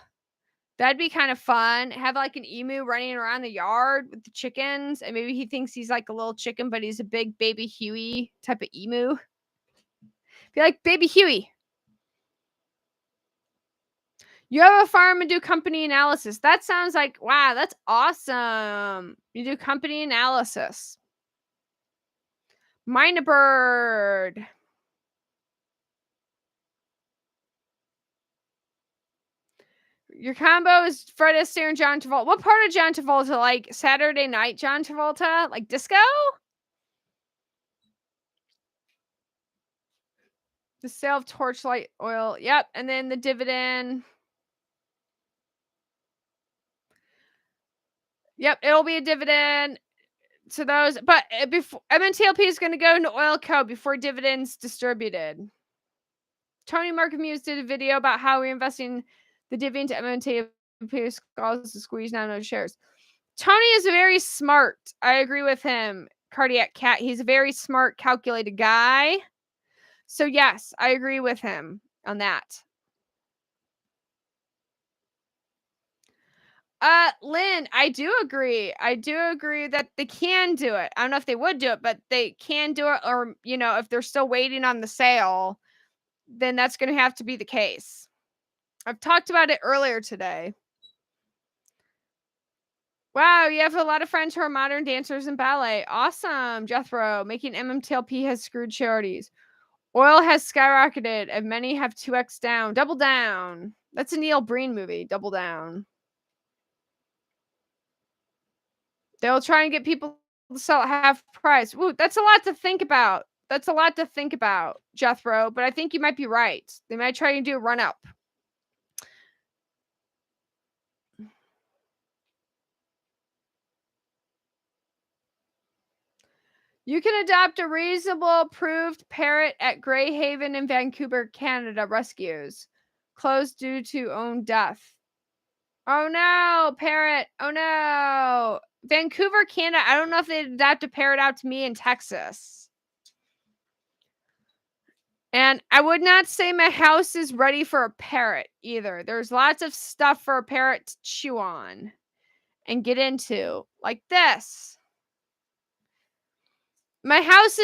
That'd be kind of fun. Have like an emu running around the yard with the chickens, and maybe he thinks he's like a little chicken, but he's a big baby Huey type of emu. Be like baby Huey. You have a farm and do company analysis. That sounds like, wow, that's awesome. You do company analysis. Mine a bird. Your combo is Fred Astaire and John Travolta. What part of John Travolta? Like Saturday Night John Travolta? Like disco? The sale of Torchlight Oil. Yep. And then the dividend. Yep. It'll be a dividend to those. But before MNTLP is going to go into Oil Co. before dividends distributed. Tony Markmuse did a video about how reinvesting the dividend to MMTLP causes to squeeze down those shares. Tony is very smart. I agree with him. Cardiac Cat. He's a very smart, calculated guy. So yes, I agree with him on that. Lynn, I do agree. I do agree that they can do it. I don't know if they would do it, but they can do it. Or, you know, if they're still waiting on the sale, then that's going to have to be the case. I've talked about it earlier today. Wow, you have a lot of friends who are modern dancers and ballet. Awesome, Jethro. Making MMTLP has screwed charities. Oil has skyrocketed and many have 2x down. Double Down. That's a Neil Breen movie, Double Down. They'll try and get people to sell at half price. Ooh, that's a lot to think about. That's a lot to think about, Jethro, but I think you might be right. They might try and do a run up. You can adopt a reasonable approved parrot at Greyhaven in Vancouver, Canada. Rescues. Closed due to own death. Oh no, parrot. Oh no. Vancouver, Canada. I don't know if they'd adapt a parrot out to me in Texas. And I would not say my house is ready for a parrot either. There's lots of stuff for a parrot to chew on and get into, like this. My house,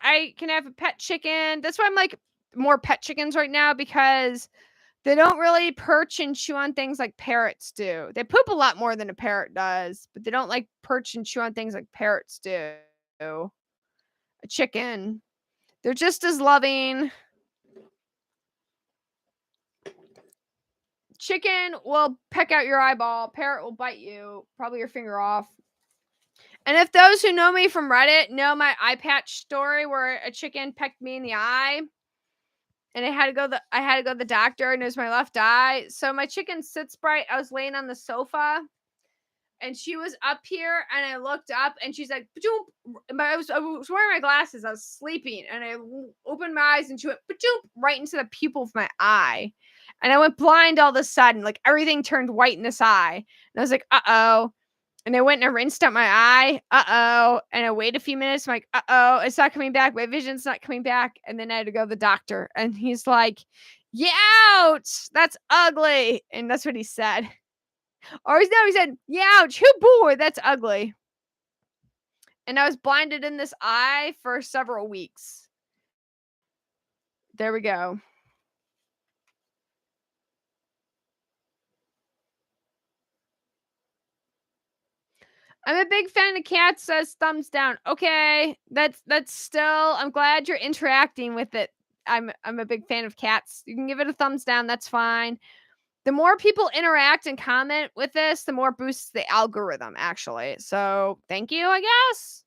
I can have a pet chicken. That's why I'm like more pet chickens right now, because they don't really perch and chew on things like parrots do. They poop a lot more than a parrot does, but they don't like perch and chew on things like parrots do. A chicken. They're just as loving. chicken will peck out your eyeball. Parrot will bite you, probably your finger off. And if those who know me from Reddit know my eye patch story where a chicken pecked me in the eye and I had to go to the doctor and it was my left eye. So my chicken sits bright. I was laying on the sofa and she was up here and I looked up and she's like, I was wearing my glasses. I was sleeping and I opened my eyes and she went right into the pupil of my eye. And I went blind all of a sudden. Like everything turned white in this eye. And I was like, uh-oh. And I went and I rinsed out my eye. Uh-oh. And I waited a few minutes. I'm like, uh-oh, it's not coming back. My vision's not coming back. And then I had to go to the doctor. And he's like, yeah, ouch, that's ugly. And that's what he said. Or he said, yeah, ouch, boy, that's ugly. And I was blinded in this eye for several weeks. There we go. I'm a big fan of cats, says thumbs down. Okay, that's still, I'm glad you're interacting with it. I'm a big fan of cats. You can give it a thumbs down, that's fine. The more people interact and comment with this, the more boosts the algorithm, actually. So thank you, I guess.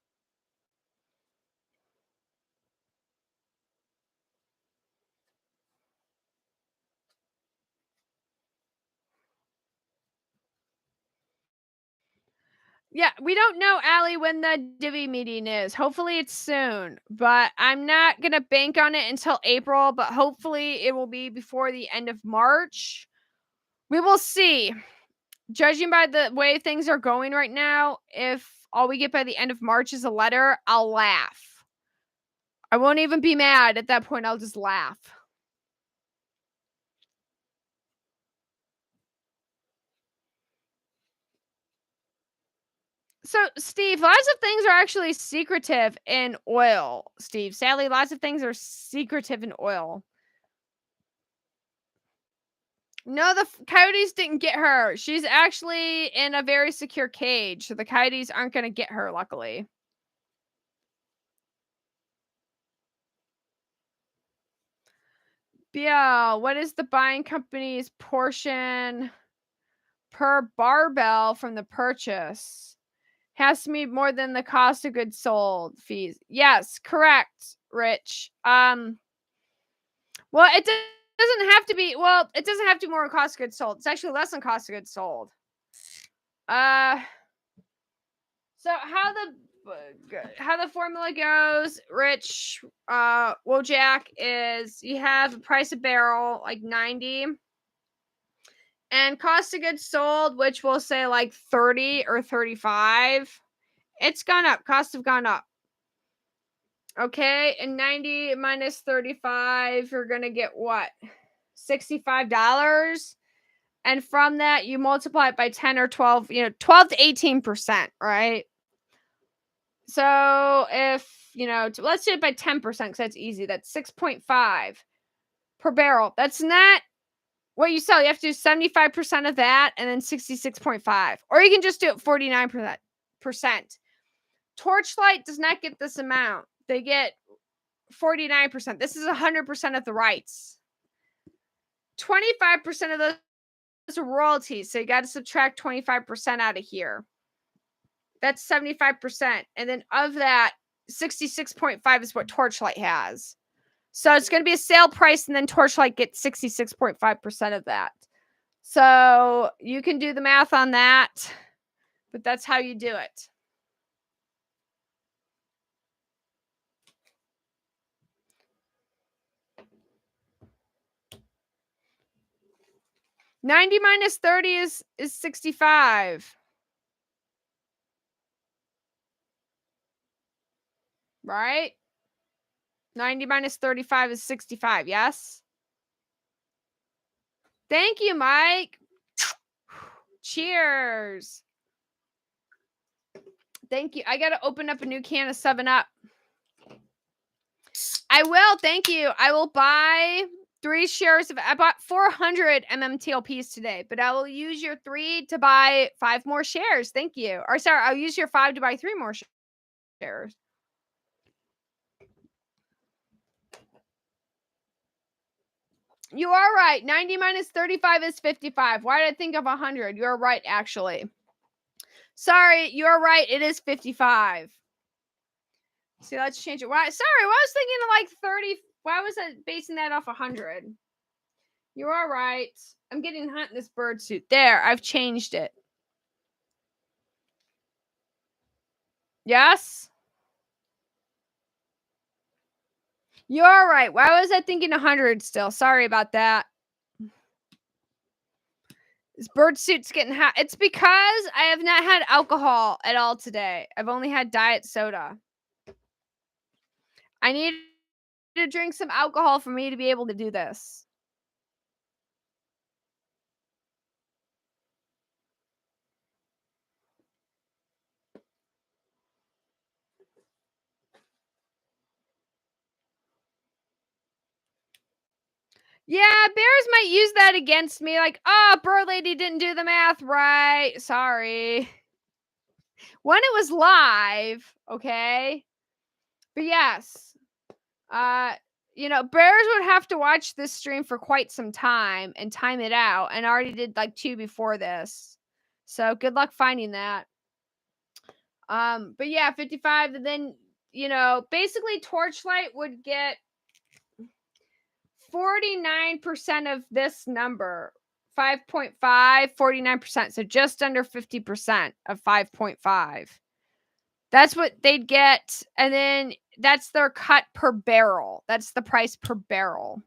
Yeah, we don't know, Allie, when the Divi meeting is. Hopefully it's soon, but I'm not going to bank on it until April, but hopefully it will be before the end of March. We will see. Judging by the way things are going right now, if all we get by the end of March is a letter, I'll laugh. I won't even be mad at that point. I'll just laugh. So, Steve, lots of things are actually secretive in oil, Steve. Sadly, lots of things are secretive in oil. No, the coyotes didn't get her. She's actually in a very secure cage, so the coyotes aren't going to get her, luckily. Yeah, what is the buying company's portion per barbell from the purchase? Has to be more than the cost of goods sold fees. Yes, correct, Rich. Well, it doesn't have to be. Well, it doesn't have to be more cost of goods sold. It's actually less than cost of goods sold. So how the formula goes, Rich, Wojak, is you have a price of barrel like 90, and cost of goods sold, which we'll say like 30 or 35. It's gone up. Costs have gone up. Okay, and 90 minus 35, you're gonna get what? $65. And from that, you multiply it by 10 or 12, 12 to 18%, right? So if, let's do it by 10% because that's easy. That's 6.5 per barrel. That's not what you sell. You have to do 75% of that and then 66.5. Or you can just do it 49%. Torchlight does not get this amount. They get 49%. This is 100% of the rights. 25% of those are royalties. So you got to subtract 25% out of here. That's 75%. And then of that, 66.5 is what Torchlight has. So it's going to be a sale price, and then Torchlight gets 66.5% of that. So you can do the math on that, but that's how you do it. $90 minus 30 is 65. Right? 90 minus 35 is 65, yes? Thank you, Mike. Cheers. Thank you. I got to open up a new can of 7-Up. I will. Thank you. I will buy 3 shares of, I bought 400 MMTLPs today, but I will use your 3 to buy 5 more shares. Thank you. Or sorry, I'll use your 5 to buy 3 more shares. You are right. 90 minus 35 is 55. Why did I think of 100? You're right, actually. Sorry, you're right. It is 55. See, let's change it. Why? Sorry, I was thinking of like 30. Why was I basing that off 100? You are right. I'm getting hot in this bird suit. There, I've changed it. Yes? You are right. Why was I thinking 100 still? Sorry about that. This bird suit's getting hot. It's because I have not had alcohol at all today. I've only had diet soda. I need to drink some alcohol for me to be able to do this. Yeah, bears might use that against me. Like, oh, bird lady didn't do the math right. Sorry. When it was live, okay? But yes, bears would have to watch this stream for quite some time and time it out. And I already did like 2 before this. So good luck finding that. But yeah, 55. And then, basically Torchlight would get 49% of this number. 5.5, 49%. So just under 50% of 5.5. That's what they'd get. And then that's their cut per barrel. That's the price per barrel.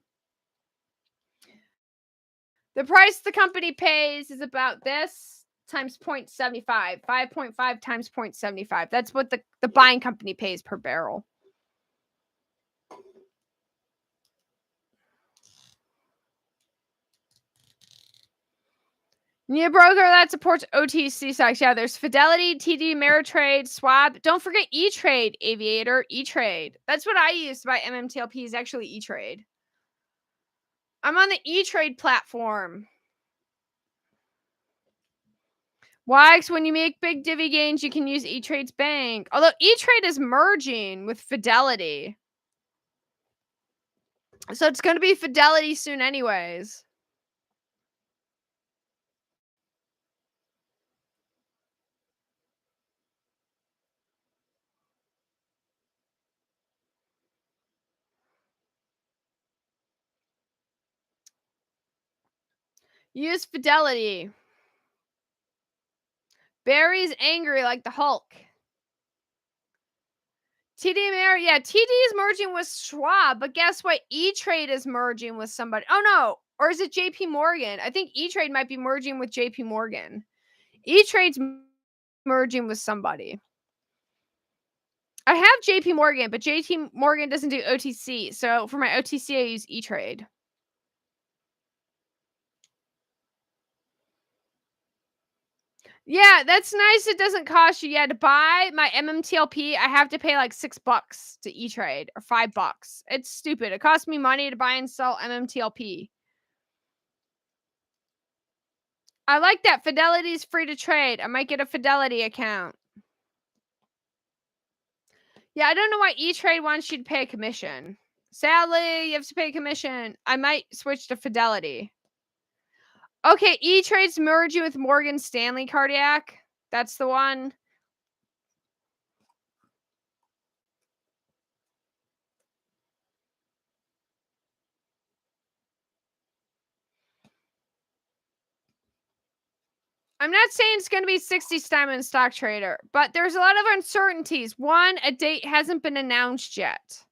The price the company pays is about this times 0.75. 5.5 times 0.75. That's what the buying company pays per barrel. New broker that supports OTC stocks. Yeah, there's Fidelity, TD, Ameritrade, Schwab. Don't forget E-Trade, Aviator, E-Trade. That's what I use to buy MMTLP is actually E-Trade. I'm on the E-Trade platform. Why? Because when you make big divvy gains, you can use E-Trade's bank. Although E-Trade is merging with Fidelity. So it's going to be Fidelity soon anyways. Use Fidelity. Barry's angry like the Hulk. TD is merging with Schwab, but guess what? E-Trade is merging with somebody. Oh no, or is it JP Morgan? I think E-Trade might be merging with JP Morgan. E-Trade's merging with somebody. I have JP Morgan, but JP Morgan doesn't do OTC. So for my OTC, I use E-Trade. Yeah, that's nice. It doesn't cost you. Yeah, to buy my MMTLP, I have to pay like $6 to E-Trade or $5. It's stupid. It costs me money to buy and sell MMTLP. I like that. Fidelity's free to trade. I might get a Fidelity account. Yeah, I don't know why E-Trade wants you to pay a commission. Sadly, you have to pay a commission. I might switch to Fidelity. Okay, E-Trade's merging with Morgan Stanley Cardiac. That's the one. I'm not saying it's going to be 60 Steinman Stock Trader, but there's a lot of uncertainties. One, a date hasn't been announced yet.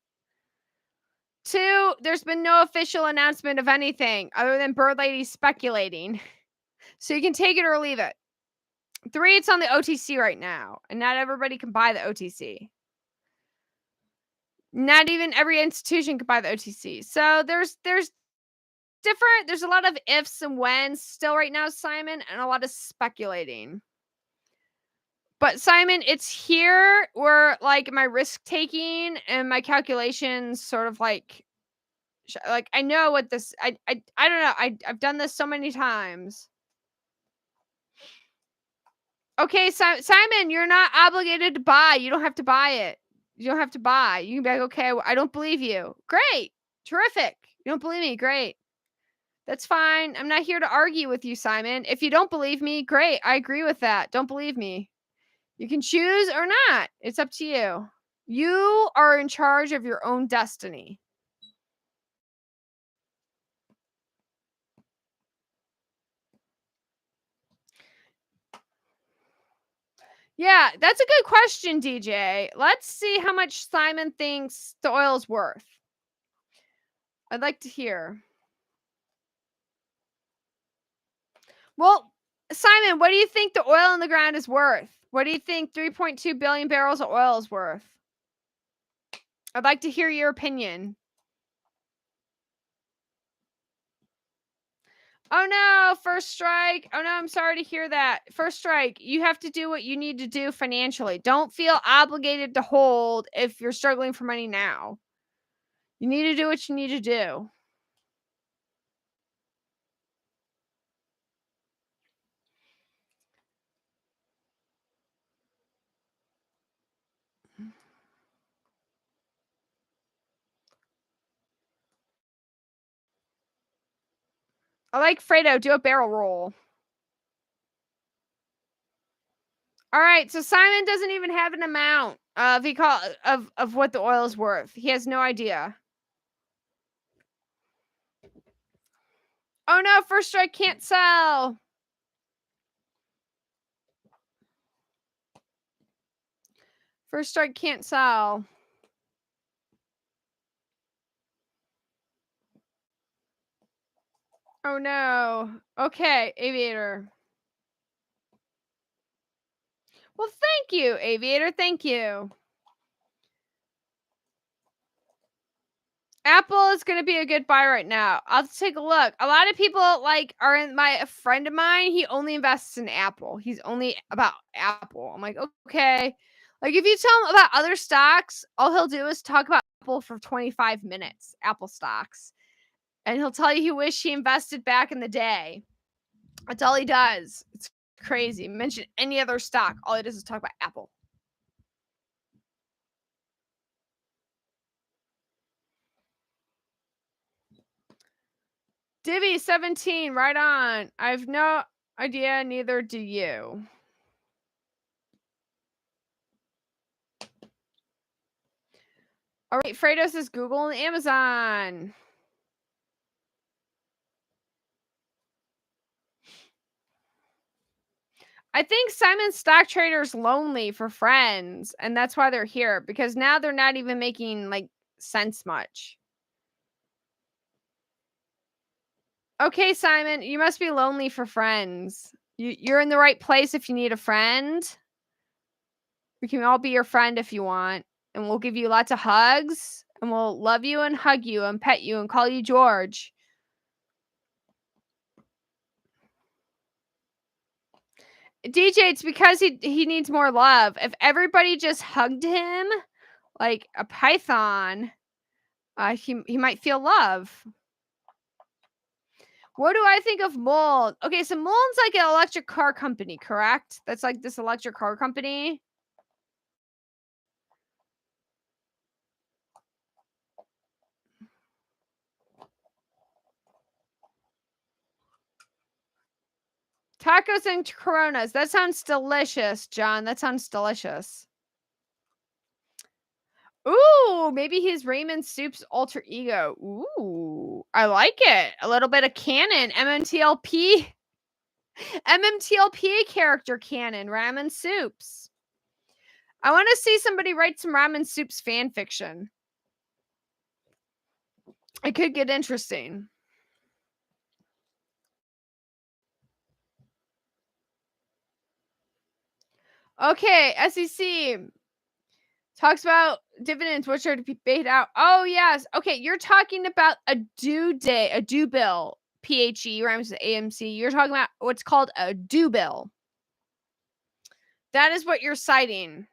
Two, there's been no official announcement of anything other than Bird Lady speculating. So you can take it or leave it. Three, it's on the OTC right now, and not everybody can buy the OTC. Not even every institution can buy the OTC. So there's a lot of ifs and whens still right now, Simon, and a lot of speculating. But Simon, it's here where like my risk taking and my calculations sort of like I know what this I don't know. I've done this so many times. Okay, Simon, you're not obligated to buy. You don't have to buy it. You don't have to buy. You can be like, okay, I don't believe you. Great. Terrific. You don't believe me. Great. That's fine. I'm not here to argue with you, Simon. If you don't believe me, great. I agree with that. Don't believe me. You can choose or not. It's up to you. You are in charge of your own destiny. Yeah, that's a good question, DJ. Let's see how much Simon thinks the oil's worth. I'd like to hear. Well, Simon, what do you think the oil in the ground is worth? What do you think 3.2 billion barrels of oil is worth? I'd like to hear your opinion. Oh no, first strike. Oh no, I'm sorry to hear that. First strike. You have to do what you need to do financially. Don't feel obligated to hold if you're struggling for money now. You need to do what you need to do. I like Fredo. Do a barrel roll. All right, so Simon doesn't even have an amount of what the oil is worth. He has no idea. Oh no, first strike can't sell. First strike can't sell. Oh no. Okay, Aviator. Well, thank you, Aviator. Thank you. Apple is going to be a good buy right now. I'll take a look. A lot of people are in a friend of mine. He only invests in Apple. He's only about Apple. I'm like, okay. Like if you tell him about other stocks, all he'll do is talk about Apple for 25 minutes, Apple stocks. And he'll tell you he wish he invested back in the day. That's all he does. It's crazy. Mention any other stock. All he does is talk about Apple. Divvy 17, right on. I have no idea, neither do you. All right, Fredo says Google and Amazon. I think Simon's stock trader's lonely for friends, and that's why they're here, because now they're not even making sense much. Okay, Simon, you must be lonely for friends. You're in the right place if you need a friend. We can all be your friend if you want, and we'll give you lots of hugs, and we'll love you and hug you and pet you and call you George. DJ, it's because he needs more love. If everybody just hugged him like a python, he might feel love. What do I think of Mold? Okay, so Mold's like an electric car company, correct? That's like this electric car company. Tacos and Coronas. That sounds delicious, John. That sounds delicious. Ooh, maybe he's Raymond Soup's alter ego. Ooh, I like it. A little bit of canon. MMTLP character canon. Ramen Soups. I want to see somebody write some Ramen Soups fan fiction. It could get interesting. Okay, SEC talks about dividends which are to be paid out. Oh, yes. Okay, you're talking about a due day, a due bill. PHE rhymes with AMC. You're talking about what's called a due bill. That is what you're citing.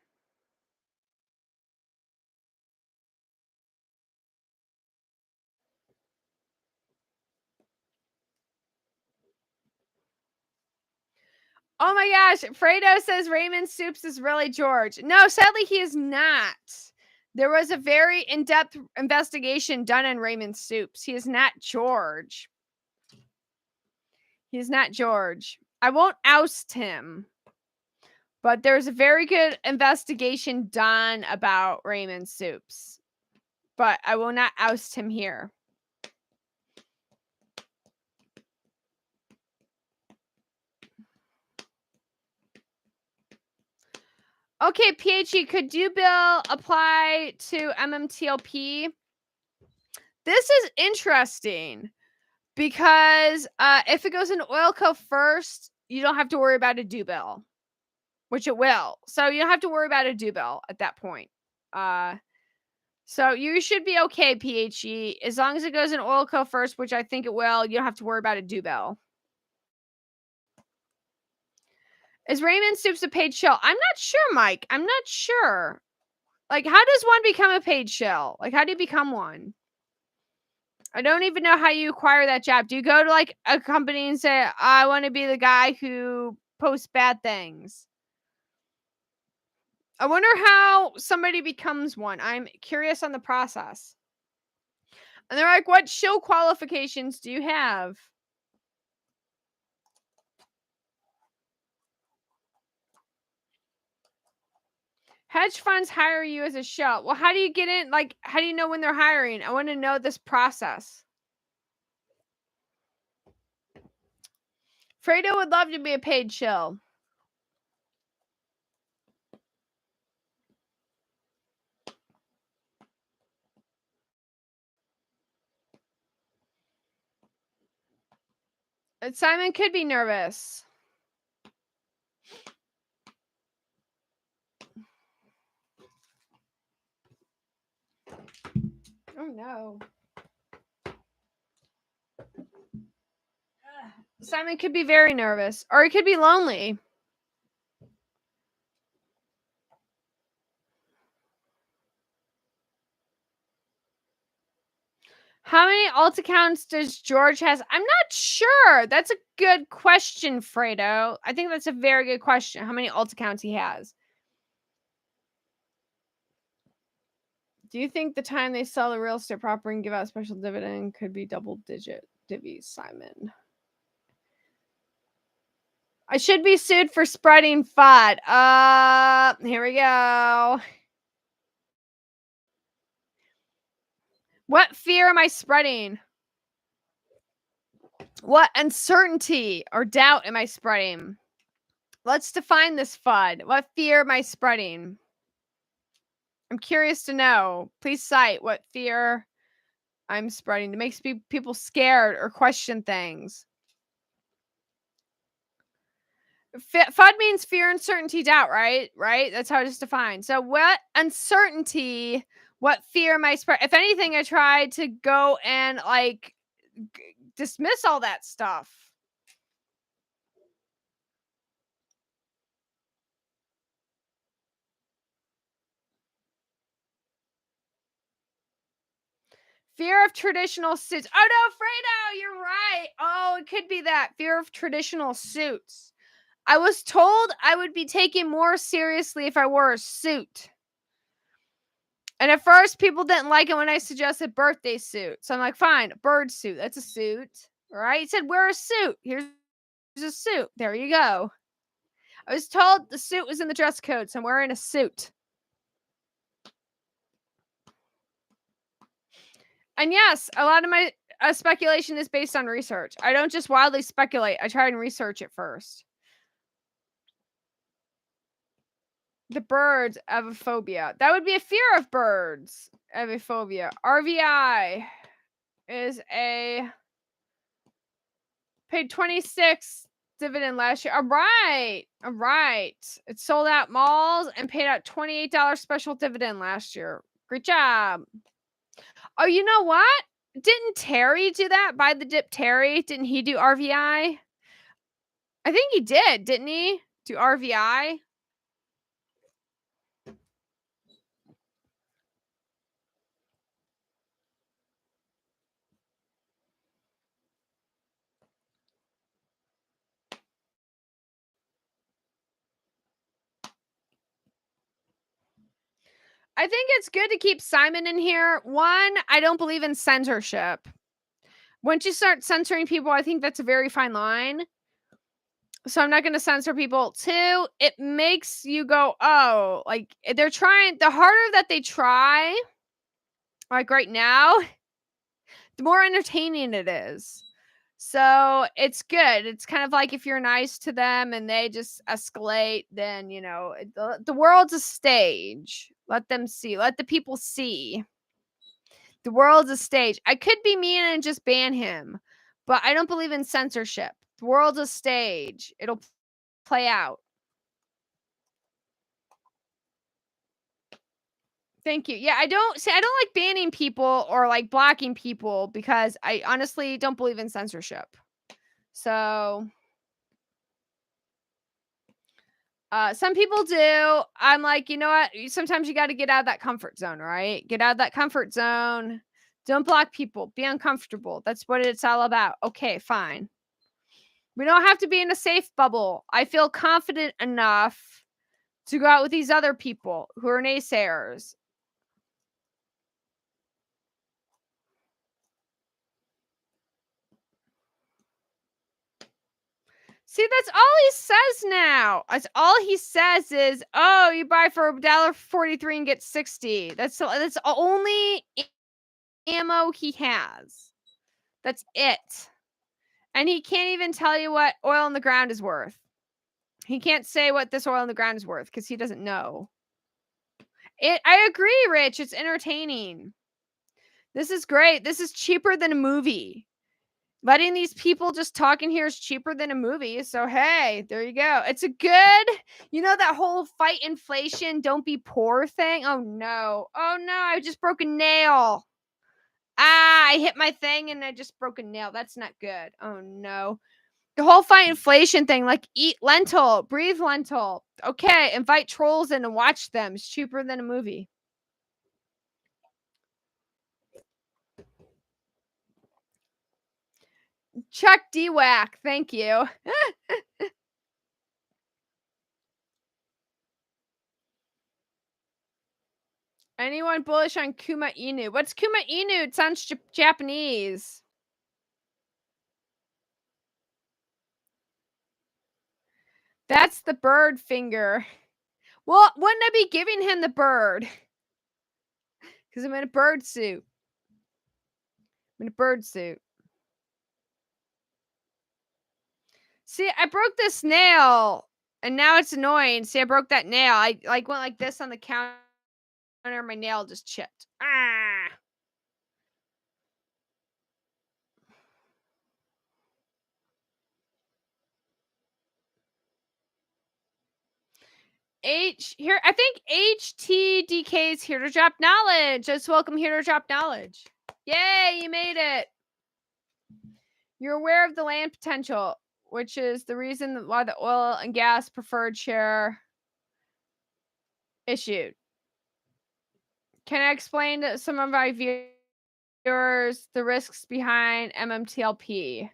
Oh my gosh, Fredo says Raymond Soups is really George. No, sadly he is not. There was a very in-depth investigation done on Raymond Soups. He is not George. He's not George. I won't oust him. But there's a very good investigation done about Raymond Soups. But I will not oust him here. Okay, PHE, could you, Bill, apply to MMTLP? This is interesting because if it goes in oil co first, you don't have to worry about a due bill, which it will. So you don't have to worry about a due bill at that point. So you should be okay, PHE, as long as it goes in oil co first, which I think it will. You don't have to worry about a due bill. Is Raymond Soups a paid shell? I'm not sure, Mike. I'm not sure. Like, how does one become a paid shell? Like, how do you become one? I don't even know how you acquire that job. Do you go to like a company and say, I want to be the guy who posts bad things? I wonder how somebody becomes one. I'm curious on the process. And they're like, what show qualifications do you have? Hedge funds hire you as a shell. Well, how do you get in? Like, how do you know when they're hiring? I want to know this process. Fredo would love to be a paid shell. Simon could be nervous. Oh no. Simon could be very nervous, or he could be lonely. How many alt accounts does George has? I'm not sure. That's a good question, Fredo. I think that's a very good question. How many alt accounts he has? Do you think the time they sell the real estate property and give out special dividend could be double-digit divvies, Simon? I should be sued for spreading FUD. Here we go. What fear am I spreading? What uncertainty or doubt am I spreading? Let's define this FUD. What fear am I spreading? I'm curious to know. Please cite what fear I'm spreading. It makes people scared or question things. FUD means fear, uncertainty, doubt, right? Right? That's how it's defined. So what uncertainty, what fear am I spreading? If anything, I try to go and like dismiss all that stuff. Fear of traditional suits. Oh no, Fredo, you're right. Oh, it could be that. Fear of traditional suits. I was told I would be taken more seriously if I wore a suit. And at first, people didn't like it when I suggested birthday suit. So I'm like, fine, bird suit. That's a suit. All right. He said, wear a suit. Here's a suit. There you go. I was told the suit was in the dress code, so I'm wearing a suit. And yes, a lot of my speculation is based on research. I don't just wildly speculate. I try and research it first. The birds aviphobia. That would be a fear of birds. Aviphobia. RVI is a paid 26 dividend last year. All right. All right. It sold out malls and paid out $28 special dividend last year. Great job. Oh, you know what? Didn't Terry do that? Buy the dip Terry? Didn't he do RVI? I think he did, didn't he? Do RVI? I think it's good to keep Simon in here. One, I don't believe in censorship. Once you start censoring people, I think that's a very fine line. So I'm not going to censor people. Two, it makes you go, oh, like they're trying, the harder that they try, like right now, the more entertaining it is. So it's good. It's kind of like if you're nice to them and they just escalate, then, the world's a stage. Let them see. Let the people see. The world's a stage. I could be mean and just ban him, but I don't believe in censorship. The world's a stage. It'll play out. Thank you. Yeah, I don't like banning people or like blocking people because I honestly don't believe in censorship. So, some people do. I'm like, you know what? Sometimes you got to get out of that comfort zone, right? Get out of that comfort zone. Don't block people. Be uncomfortable. That's what it's all about. Okay, fine. We don't have to be in a safe bubble. I feel confident enough to go out with these other people who are naysayers. See, that's all he says now. That's all he says is, "Oh, you buy for $1.43 and get 60." That's the only ammo he has. That's it. And he can't even tell you what oil in the ground is worth. He can't say what this oil in the ground is worth because he doesn't know. I agree, Rich. It's entertaining. This is great. This is cheaper than a movie. Letting these people just talk in here is cheaper than a movie. So, hey, there you go. It's a good, that whole fight inflation, don't be poor thing. Oh, no. Oh, no. I just broke a nail. I hit my thing and I just broke a nail. That's not good. Oh, no. The whole fight inflation thing, like eat lentil, breathe lentil. Okay, invite trolls in and watch them. It's cheaper than a movie. Chuck D-Wack, thank you. Anyone bullish on Kuma Inu? What's Kuma Inu? It sounds Japanese. That's the bird finger. Well, wouldn't I be giving him the bird? Because I'm in a bird suit. I'm in a bird suit. See, I broke this nail, and now it's annoying. See, I broke that nail. I went like this on the counter. My nail just chipped. Ah. I think HTDK is here to drop knowledge. Just welcome here to drop knowledge. Yay, you made it. You're aware of the land potential, which is the reason why the oil and gas preferred share issued. Can I explain to some of my viewers the risks behind MMTLP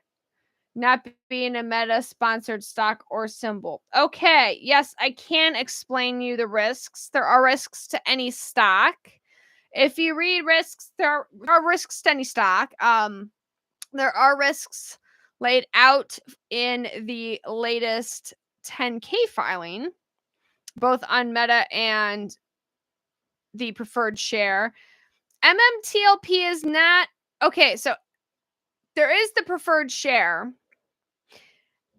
not being a Meta sponsored stock or symbol? Okay, yes, I can explain you the risks. There are risks to any stock. If you read risks, there are risks to any stock. There are risks laid out in the latest 10K filing, both on Meta and the preferred share. MMTLP is not okay. So there is the preferred share,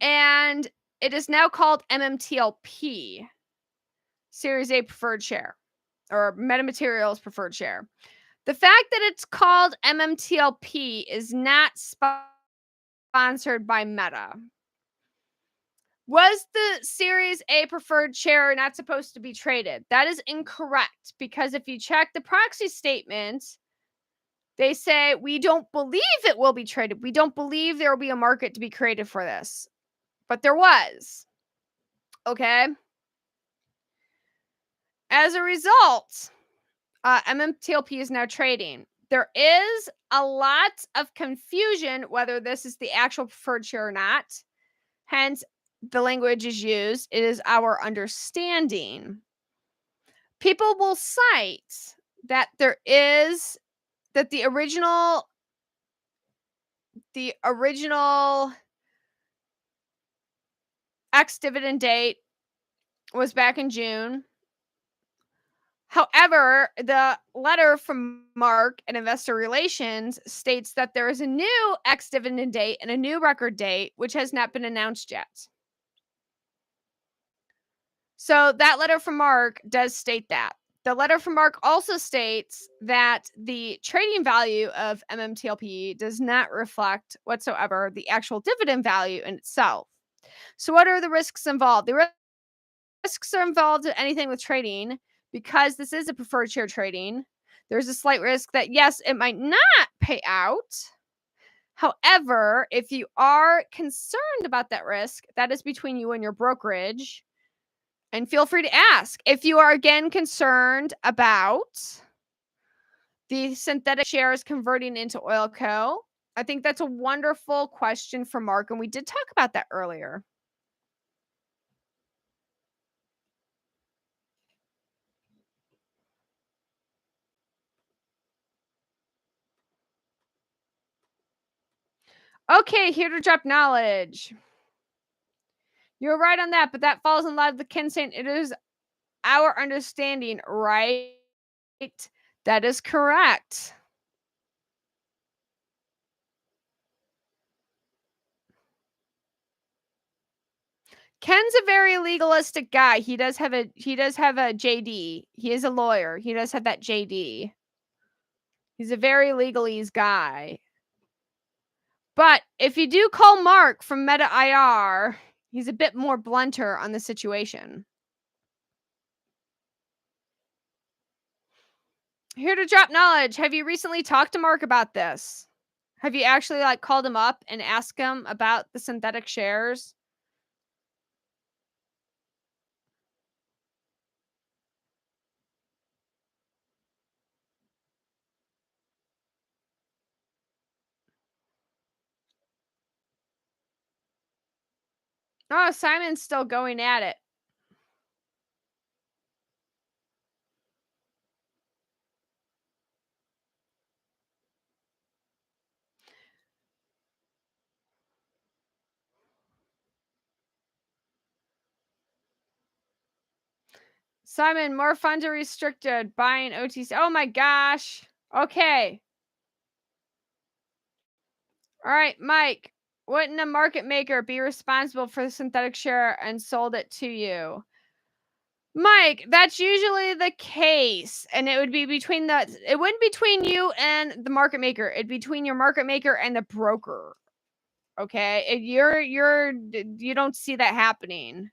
and it is now called MMTLP, Series A preferred share, or Metamaterials preferred share. The fact that it's called MMTLP is not sponsored by Meta. Was the Series A preferred share not supposed to be traded? That is incorrect, because if you check the proxy statement, they say, we don't believe it will be traded. We don't believe there will be a market to be created for this. But there was. Okay? As a result, MMTLP is now trading. There is a lot of confusion whether this is the actual preferred share or not. Hence, the language is used. It is our understanding. People will cite that the original the original ex-dividend date was back in June. However, the letter from Mark at Investor Relations states that there is a new ex-dividend date and a new record date, which has not been announced yet. So that letter from Mark does state that. The letter from Mark also states that the trading value of MMTLP does not reflect whatsoever the actual dividend value in itself. So what are the risks involved? The risks are involved in anything with trading because this is a preferred share trading. There's a slight risk that, yes, it might not pay out. However, if you are concerned about that risk, that is between you and your brokerage. And feel free to ask if you are again concerned about the synthetic shares converting into oil co. I think that's a wonderful question for Mark, and we did talk about that earlier. Okay, here to drop knowledge. You're right on that, but that falls in line with the Ken saying it is our understanding, right? That is correct. Ken's a very legalistic guy. He does have a JD. He is a lawyer. He does have that JD. He's a very legalese guy. But if you do call Mark from Meta IR, he's a bit more blunter on the situation. Here to drop knowledge. Have you recently talked to Mark about this? Have you actually called him up and asked him about the synthetic shares? Oh, Simon's still going at it. Simon, more funds are restricted. Buying OTC. Oh my gosh. Okay. All right, Mike. Wouldn't a market maker be responsible for the synthetic share and sold it to you? Mike, that's usually the case. And it would be it wouldn't between you and the market maker. It'd be between your market maker and the broker. Okay. You don't see that happening.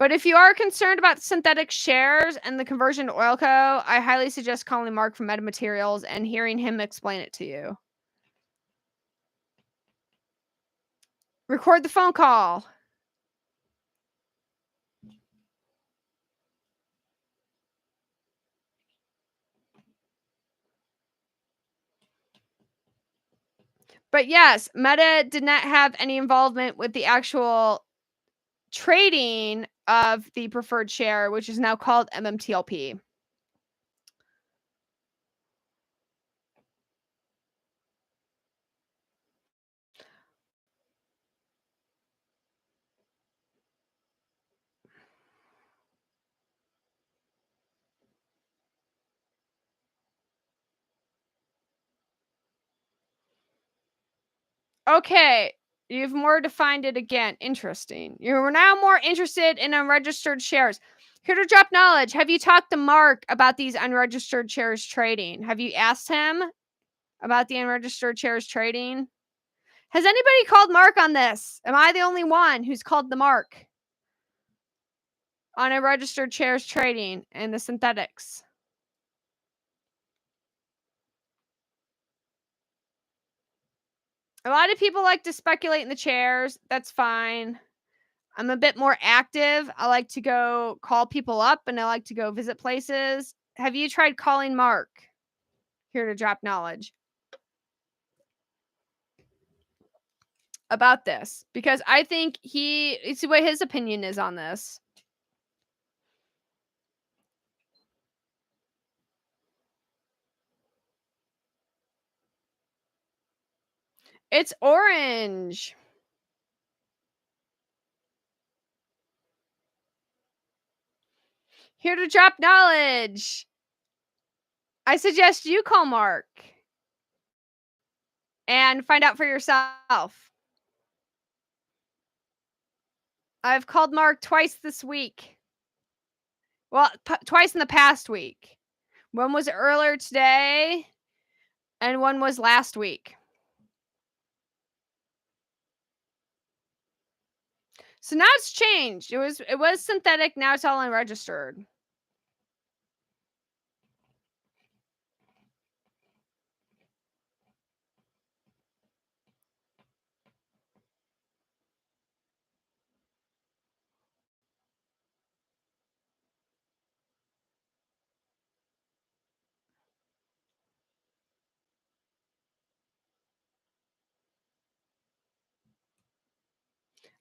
But if you are concerned about synthetic shares and the conversion to oil co, I highly suggest calling Mark from Meta Materials and hearing him explain it to you. Record the phone call. But yes, Meta did not have any involvement with the actual trading of the preferred share, which is now called MMTLP. Okay, you've more defined it again. Interesting. You're now more interested in unregistered shares. Here to drop knowledge. Have you talked to Mark about these unregistered shares trading? Have you asked him about the unregistered shares trading? Has anybody called Mark on this? Am I the only one who's called the Mark on unregistered shares trading and the synthetics? A lot of people like to speculate in the chairs. That's fine. I'm a bit more active. I like to go call people up and I like to go visit places. Have you tried calling Mark? Here to drop knowledge about this because I think see what his opinion is on this. It's orange. Here to drop knowledge. I suggest you call Mark and find out for yourself. I've called Mark twice this week. Well, twice in the past week. One was earlier today, and one was last week. So now it's changed. It was synthetic. Now it's all unregistered.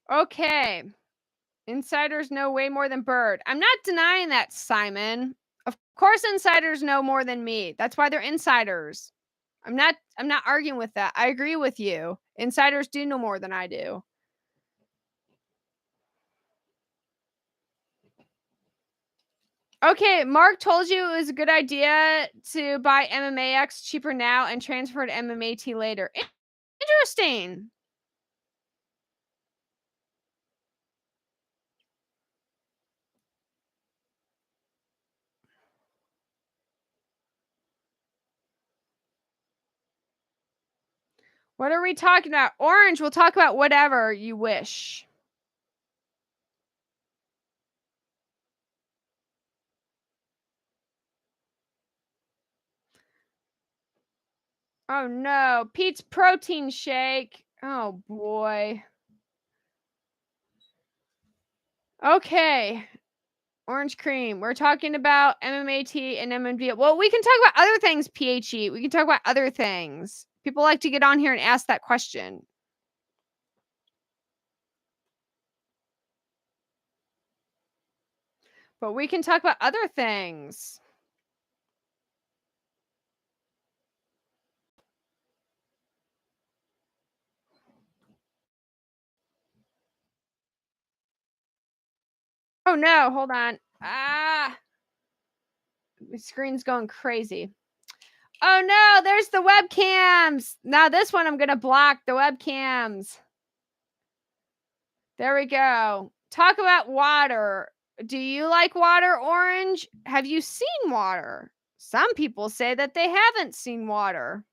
Okay. Insiders know way more than Bird. I'm not denying that, Simon. Of course insiders know more than me. That's why they're insiders. I'm not arguing with that. I agree with you. Insiders do know more than I do. Okay, Mark told you it was a good idea to buy MMAX cheaper now and transfer to MMAT later. Interesting. What are we talking about? Orange, we'll talk about whatever you wish. Oh no, Pete's protein shake. Oh boy. Okay. Orange cream. We're talking about MMAT and MMD. Well, we can talk about other things, PHE. We can talk about other things. People like to get on here and ask that question. But we can talk about other things. Oh no, hold on. Ah, my screen's going crazy. Oh no, there's the webcams. Now this one I'm going to block the webcams. There we go. Talk about water. Do you like water, Orange? Have you seen water? Some people say that they haven't seen water.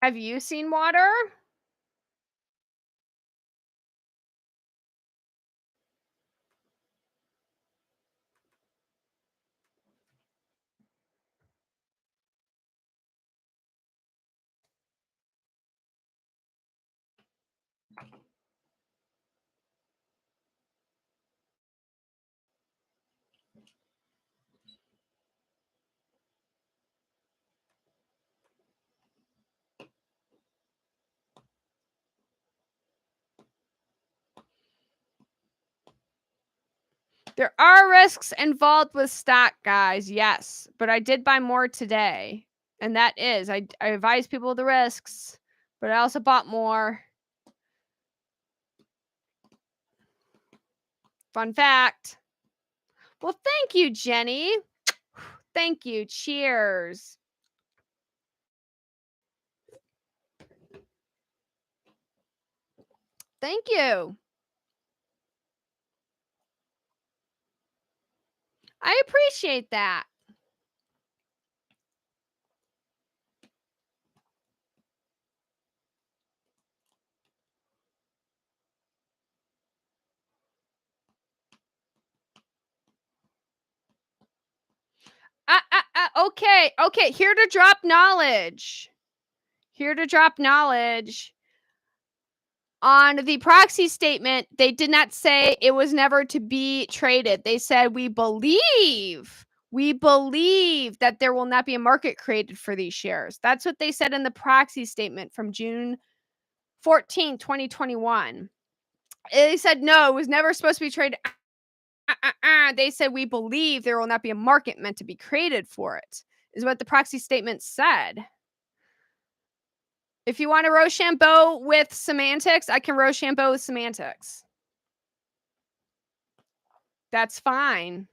Have you seen water? There are risks involved with stock, guys. Yes, but I did buy more today. And that is, I advise people the risks, but I also bought more. Fun fact. Well, thank you, Jenny. Thank you. Cheers. Thank you. I appreciate that. Okay. Okay. Here to drop knowledge. Here to drop knowledge. On the proxy statement, they did not say it was never to be traded. They said, we believe that there will not be a market created for these shares. That's what they said in the proxy statement from June 14, 2021. They said, no, it was never supposed to be traded. They said, we believe there will not be a market meant to be created for it, is what the proxy statement said. If you want to Rochambeau with semantics, I can Rochambeau with semantics. That's fine.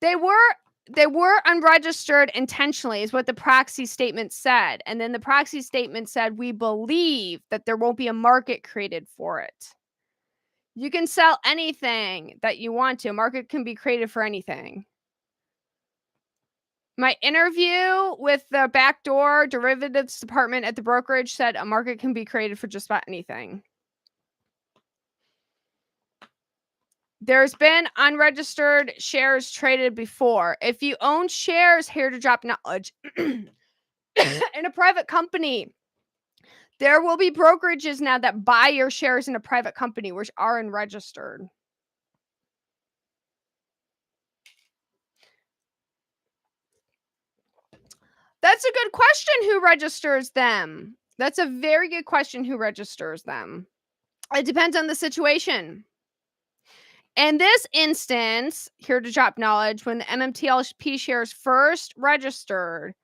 They were unregistered intentionally, is what the proxy statement said. And then the proxy statement said, we believe that there won't be a market created for it. You can sell anything that you want to. A market can be created for anything. My interview with the backdoor derivatives department at the brokerage said a market can be created for just about anything. There's been unregistered shares traded before. If you own shares, here to drop knowledge, in a private company, there will be brokerages now that buy your shares in a private company, which are unregistered. That's a good question, who registers them? That's a very good question, who registers them? It depends on the situation. In this instance, here to drop knowledge, when the MMTLP shares first registered,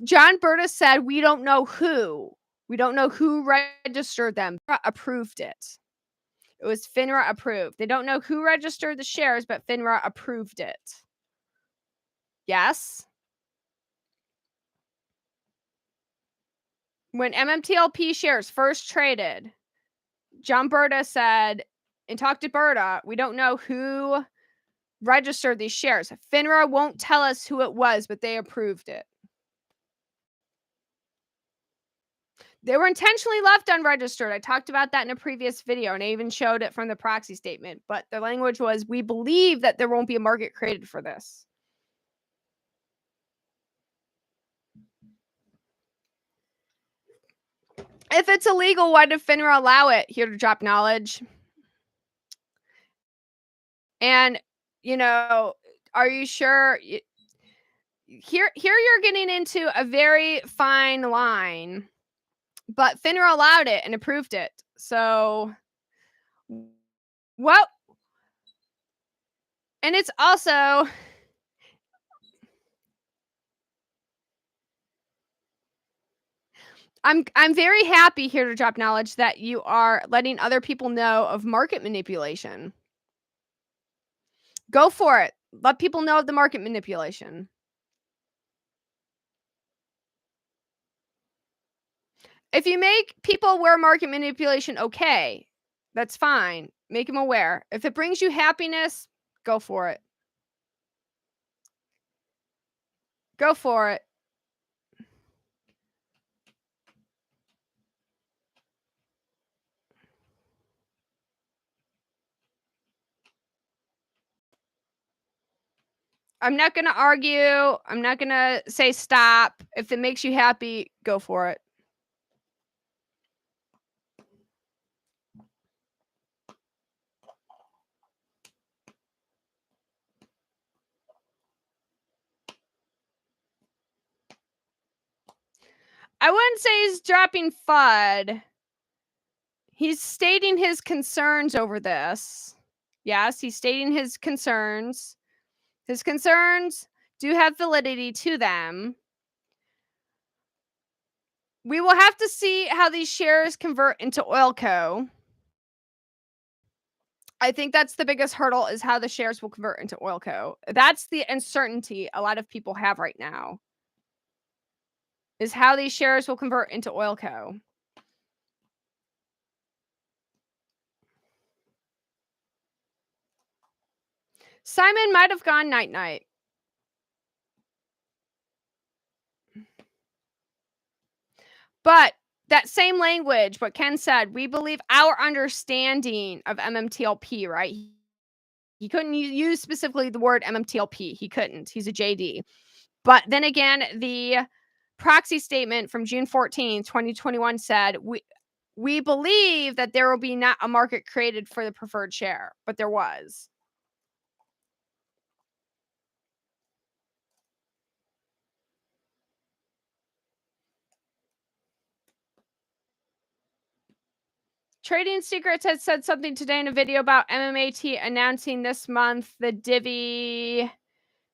John Berta said, we don't know who. We don't know who registered them. Approved it. It was FINRA approved. They don't know who registered the shares, but FINRA approved it. Yes. When MMTLP shares first traded, John Berta said, and talked to Berta, we don't know who registered these shares. FINRA won't tell us who it was, but they approved it. They were intentionally left unregistered. I talked about that in a previous video, and I even showed it from the proxy statement. But the language was, we believe that there won't be a market created for this. If it's illegal, why did FINRA allow it? Here to drop knowledge. And, you know, are you sure? Here you're getting into a very fine line. But FINRA allowed it and approved it. So, well, and it's also, I'm very happy, here to drop knowledge, that you are letting other people know of market manipulation. Go for it. Let people know of the market manipulation. If you make people aware of market manipulation, okay, that's fine. Make them aware. If it brings you happiness, go for it. Go for it. I'm not going to argue. I'm not going to say stop. If it makes you happy, go for it. I wouldn't say he's dropping FUD. He's stating his concerns over this. Yes, he's stating his concerns. His concerns do have validity to them. We will have to see how these shares convert into Oilco. I think that's the biggest hurdle, is how the shares will convert into Oilco. That's the uncertainty a lot of people have right now, is how these shares will convert into Oilco. Simon might have gone night-night. But that same language, what Ken said, we believe our understanding of MMTLP, right? He couldn't use specifically the word MMTLP. He couldn't. He's a JD. But then again, the proxy statement from June 14, 2021 said, we believe that there will be not a market created for the preferred share, but there was. Trading Secrets had said something today in a video about MMAT announcing this month the divvy.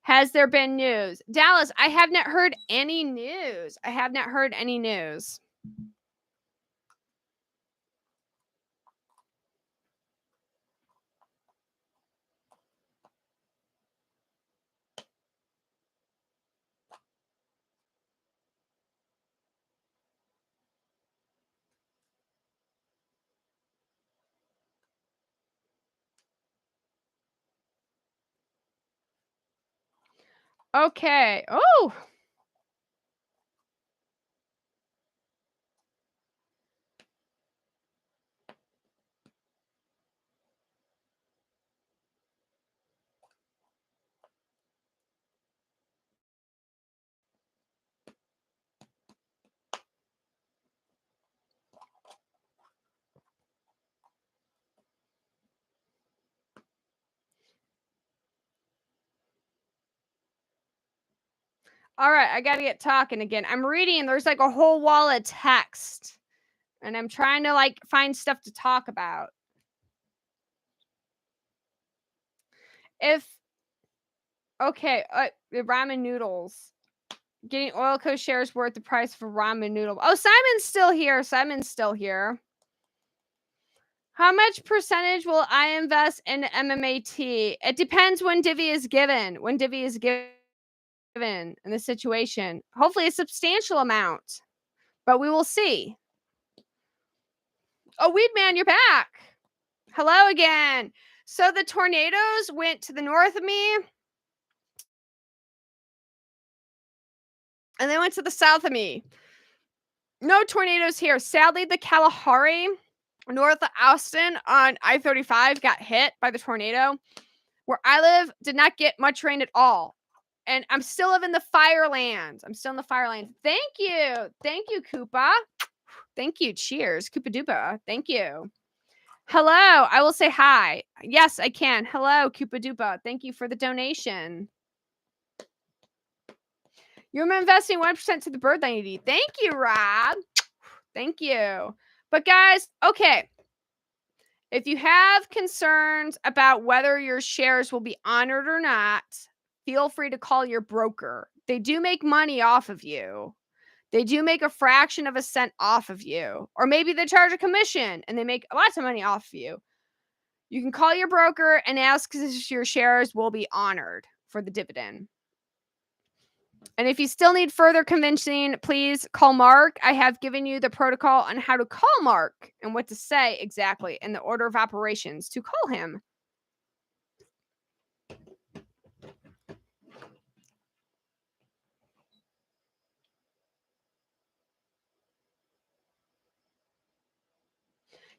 Has there been news? Dallas, I have not heard any news. I have not heard any news. Okay. Oh. All right, I got to get talking again. I'm reading. There's like a whole wall of text, and I'm trying to like find stuff to talk about. Okay, the ramen noodles. Getting Oil Co. shares worth the price for ramen noodle. Oh, Simon's still here. Simon's still here. How much percentage will I invest in MMAT? It depends when divvy is given. When divvy is given in the situation. Hopefully a substantial amount, but we will see. Oh, Weed Man, you're back. Hello again. So the tornadoes went to the north of me, and they went to the south of me. No tornadoes here. Sadly, the Kalahari, north of Austin on I-35, got hit by the tornado. Where I live, did not get much rain at all. And I'm still in the firelands. I'm still in the firelands. Thank you. Thank you, Koopa. Thank you. Cheers. Koopa Doopa. Thank you. Hello. I will say hi. Yes, I can. Hello, Koopa Doopa. Thank you for the donation. You're investing 1% to the bird that you eat. Thank you, Rob. Thank you. But guys, okay. If you have concerns about whether your shares will be honored or not, feel free to call your broker. They do make money off of you. They do make a fraction of a cent off of you. Or maybe they charge a commission and they make lots of money off of you. You can call your broker and ask if your shares will be honored for the dividend. And if you still need further convincing, please call Mark. I have given you the protocol on how to call Mark and what to say exactly in the order of operations to call him.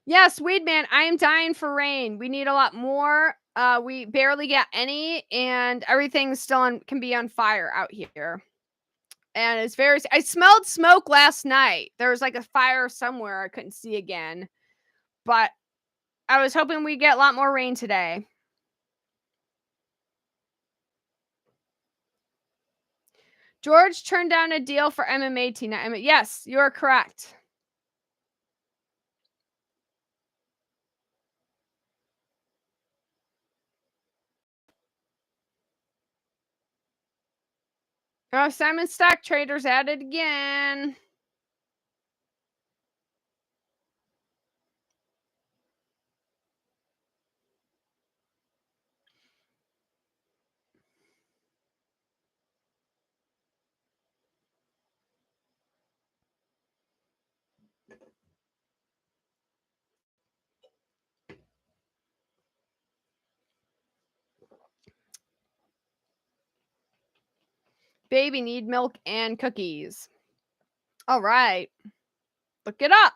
Yes, Weedman, I am dying for rain. We need a lot more. We barely get any, and everything still can be on fire out here. And it's very. I smelled smoke last night. There was like a fire somewhere I couldn't see again, but I was hoping we'd get a lot more rain today. George turned down a deal for MMAT. Yes, you are correct. Oh, Simon Stock Traders at it again. Baby need milk and cookies. All right. Look it up.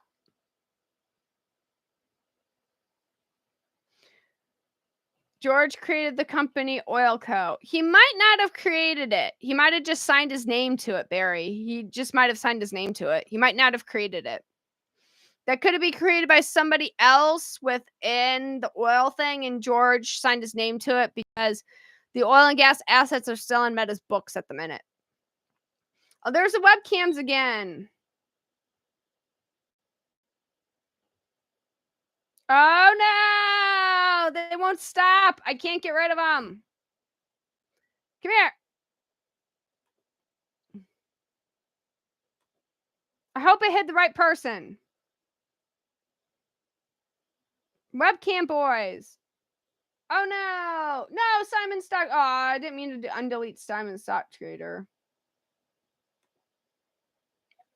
George created the company Oil Co. He might not have created it. He might have just signed his name to it, Barry. He just might have signed his name to it. He might not have created it. That could have been created by somebody else within the oil thing, and George signed his name to it because the oil and gas assets are still in Meta's books at the minute. Oh, there's the webcams again. Oh, no! They won't stop. I can't get rid of them. Come here. I hope I hit the right person. Webcam boys. Oh, no. No, Simon Stock. Oh, I didn't mean to undelete Simon Stock Trader.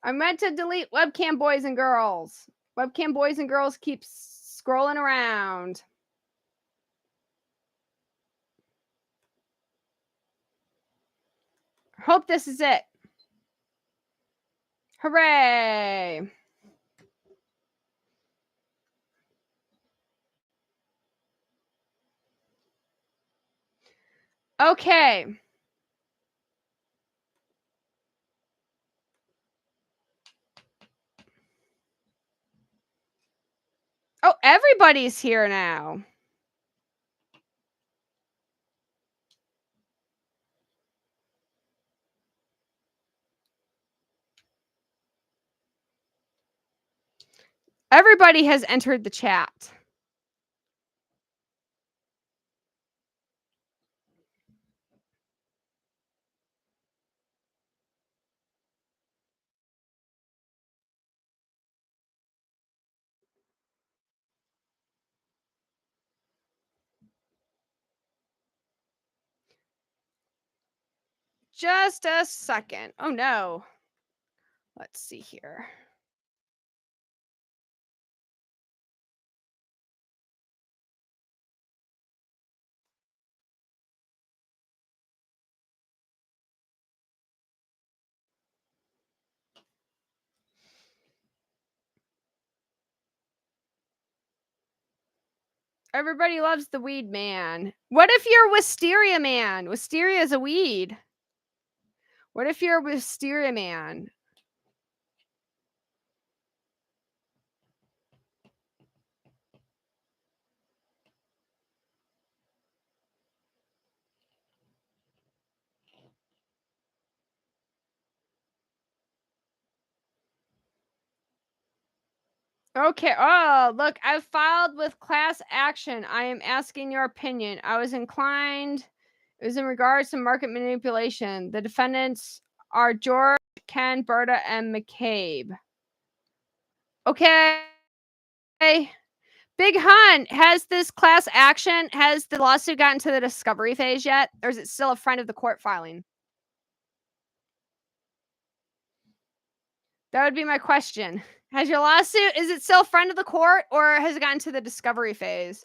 I meant to delete webcam boys and girls. Webcam boys and girls keep scrolling around. Hope this is it. Hooray. Okay. Oh, everybody's here now. Everybody has entered the chat. Just a second. Oh, no. Let's see here. Everybody loves the weed man. What if you're Wisteria man? Wisteria is a weed. What if you're a Wisteria man? Okay. Oh, look, I've filed with class action. I am asking your opinion. I was inclined. It was in regards to market manipulation. The defendants are George, Ken, Berta, and McCabe. Okay. Big Hun, has this class action, has the lawsuit gotten to the discovery phase yet? Or is it still a friend of the court filing? That would be my question. Has your lawsuit, is it still a friend of the court or has it gotten to the discovery phase?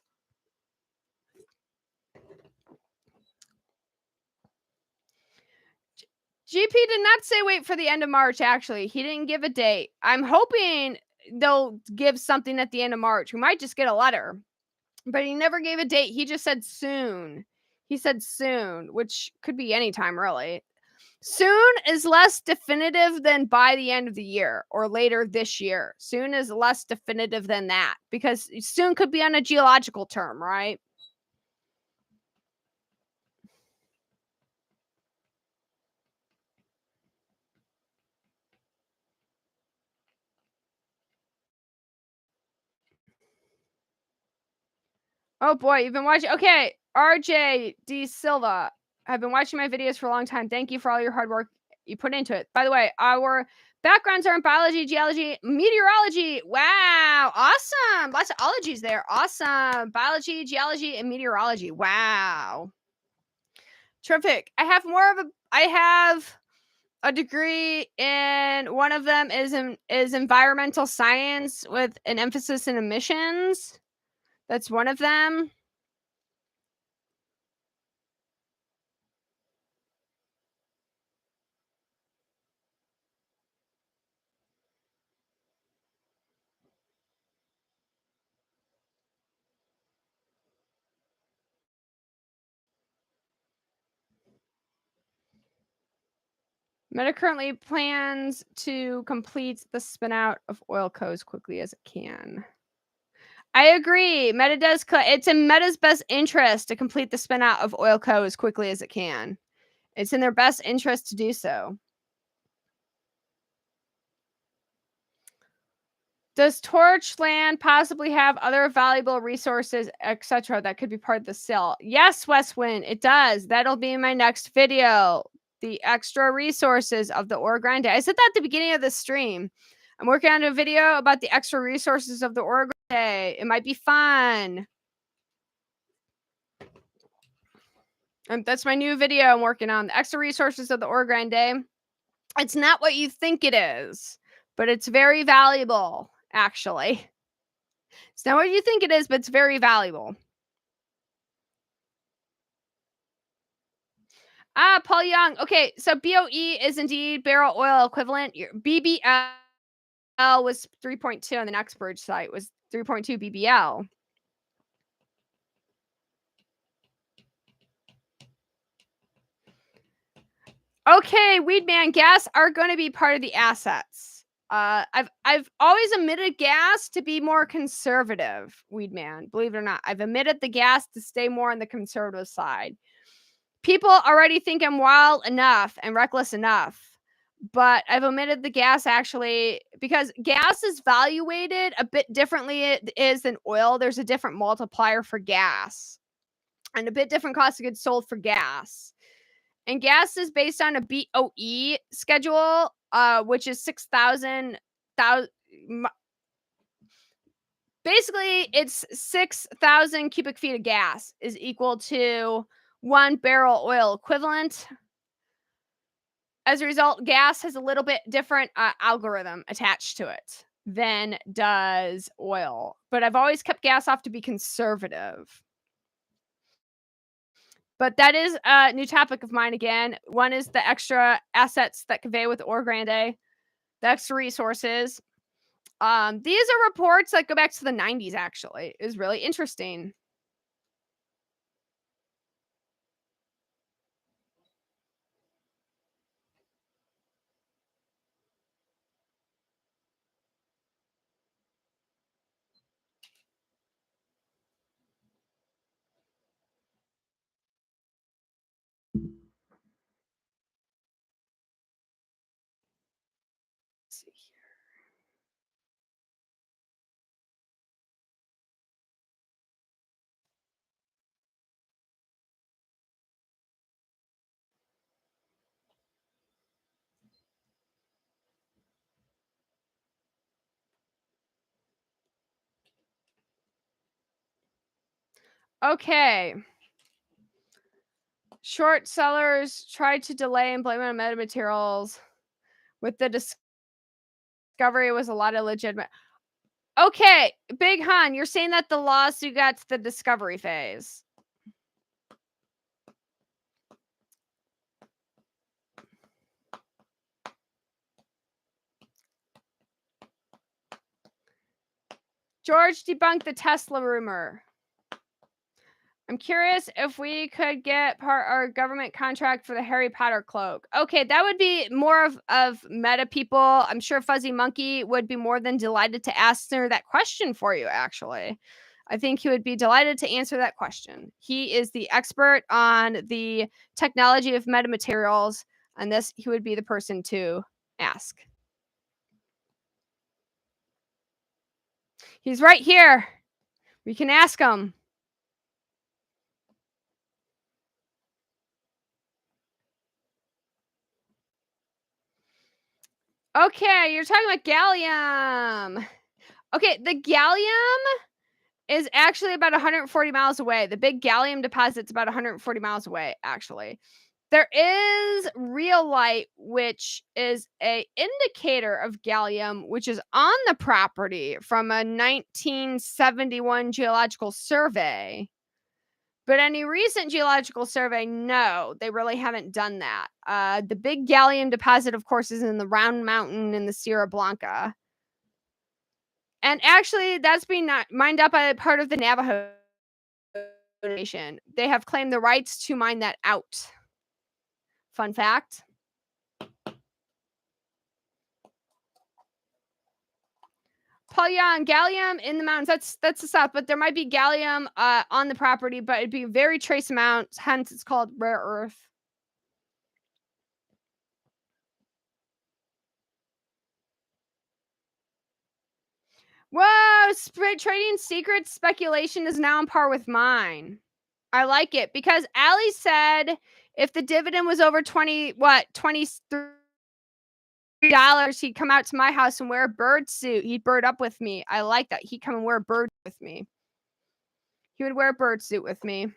GP did not say wait for the end of March, actually. He didn't give a date. I'm hoping they'll give something at the end of March. We might just get a letter. But he never gave a date. He just said soon. He said soon, which could be anytime, really. Soon is less definitive than by the end of the year or later this year. Soon is less definitive than that because soon could be on a geological term, right? Oh boy, you've been watching. Okay, RJ D Silva. I've been watching my videos for a long time. Thank you for all your hard work you put into it. By the way, our backgrounds are in biology, geology, meteorology. Wow, awesome. Lots of ologies there. Awesome. Biology, geology, and meteorology. Wow. Terrific. I have a degree in one of them is environmental science with an emphasis in emissions. That's one of them. Meta currently plans to complete the spin-out of Oilco as quickly as it can. I agree. Meta does. It's in Meta's best interest to complete the spin-out of Oilco as quickly as it can. It's in their best interest to do so. Does torch land possibly have other valuable resources, etc., that could be part of the sale? Yes, Westwind, it does. That'll be in my next video. The extra resources of the Ore Grande. I said that at the beginning of the stream. I'm working on a video about the extra resources of the Ore Grande. It might be fun. And that's my new video I'm working on. The extra resources of the Ore Grande. It's not what you think it is, but it's very valuable, actually. It's not what you think it is, but it's very valuable. Paul Young. Okay, so BOE is indeed barrel oil equivalent. Your BBL was 3.2 on the next bridge site, was 3.2 BBL. Okay, Weedman, gas are going to be part of the assets. I've always omitted gas to be more conservative, Weedman. Believe it or not, I've omitted the gas to stay more on the conservative side. People already think I'm wild enough and reckless enough, but I've omitted the gas actually because gas is valuated a bit differently it is than oil. There's a different multiplier for gas and a bit different cost of goods sold for gas. And gas is based on a BOE schedule, which is 6,000. Basically, it's 6,000 cubic feet of gas is equal to 1 barrel oil equivalent. As a result, gas has a little bit different algorithm attached to it than does oil. But I've always kept gas off to be conservative. But that is a new topic of mine again. One is the extra assets that convey with Ore Grande, the extra resources. These are reports that go back to the 90s, actually. It was really interesting. Let's see here. Okay. Short sellers tried to delay and blame it on metamaterials. With the discovery was a lot of legitimate. Okay, Big Hun, you're saying that the lawsuit got to the discovery phase. George debunked the Tesla rumor. I'm curious if we could get our government contract for the Harry Potter cloak. Okay, that would be more of meta people. I'm sure Fuzzy Monkey would be more than delighted to answer that question for you, actually. I think he would be delighted to answer that question. He is the expert on the technology of metamaterials, and this he would be the person to ask. He's right here. We can ask him. Okay, you're talking about gallium. Okay, the gallium is actually about 140 miles away. The big gallium deposit's about 140 miles away, actually. There is rhyolite, which is a indicator of gallium, which is on the property from a 1971 geological survey. But any recent geological survey, no, they really haven't done that. The big gallium deposit, of course, is in the Round Mountain in the Sierra Blanca. And actually, that's being mined up by part of the Navajo Nation. They have claimed the rights to mine that out. Fun fact. Paul Young, gallium in the mountains. That's the south, but there might be gallium on the property, but it'd be very trace amounts. Hence, it's called rare earth. Whoa, trading secrets speculation is now on par with mine. I like it because Allie said if the dividend was over $23, he'd come out to my house and wear a bird suit. He'd bird up with me. I like that. He'd come and wear a bird with me. He would wear a bird suit with me.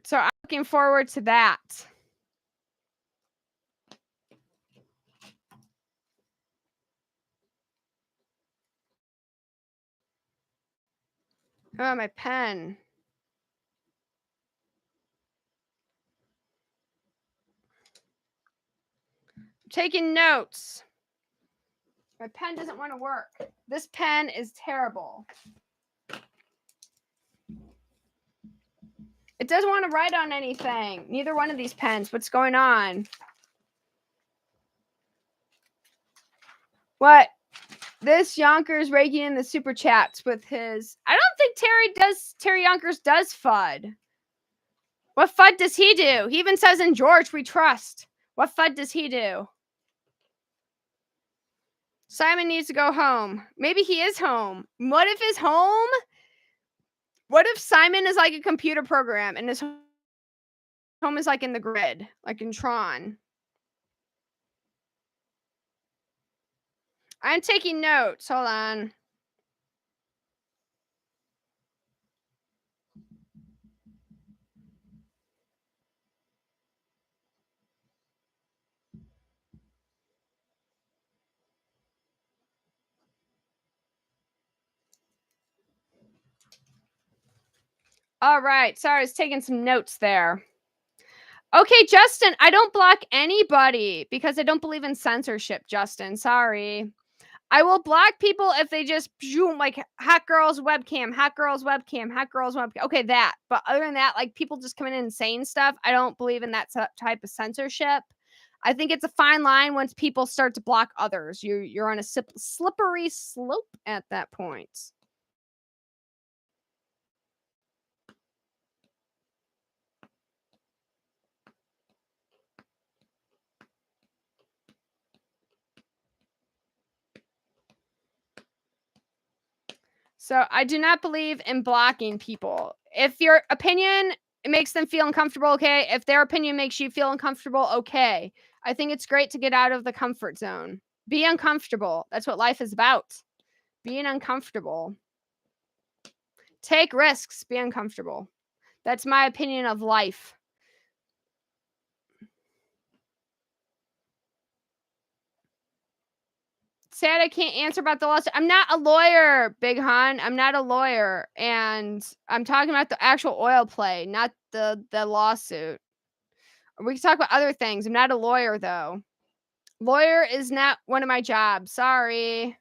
So I'm looking forward to that. Oh, my pen. I'm taking notes. My pen doesn't want to work. This pen is terrible. It doesn't want to write on anything. Neither one of these pens. What's going on? What? This Yonkers raking in the super chats with his. I don't think Terry Yonkers does FUD. What FUD does he do? He even says in George we trust. What FUD does he do? Simon needs to go home. Maybe he is home. What if his home? What if Simon is like a computer program and his home is like in the grid, like in Tron? I'm taking notes. Hold on. All right. Sorry, I was taking some notes there. Okay, Justin, I don't block anybody because I don't believe in censorship, Justin. Sorry. I will block people if they just like hot girls webcam, hot girls webcam, hot girls webcam. Okay, that. But other than that, like people just coming in and saying stuff, I don't believe in that type of censorship. I think it's a fine line once people start to block others. You're on a slippery slope at that point. So I do not believe in blocking people. If your opinion makes them feel uncomfortable, okay. If their opinion makes you feel uncomfortable, okay. I think it's great to get out of the comfort zone. Be uncomfortable. That's what life is about. Being uncomfortable. Take risks. Be uncomfortable. That's my opinion of life. Sad I can't answer about the lawsuit. I'm not a lawyer, Big Hun. I'm not a lawyer. And I'm talking about the actual oil play, not the lawsuit. We can talk about other things. I'm not a lawyer, though. Lawyer is not one of my jobs. Sorry.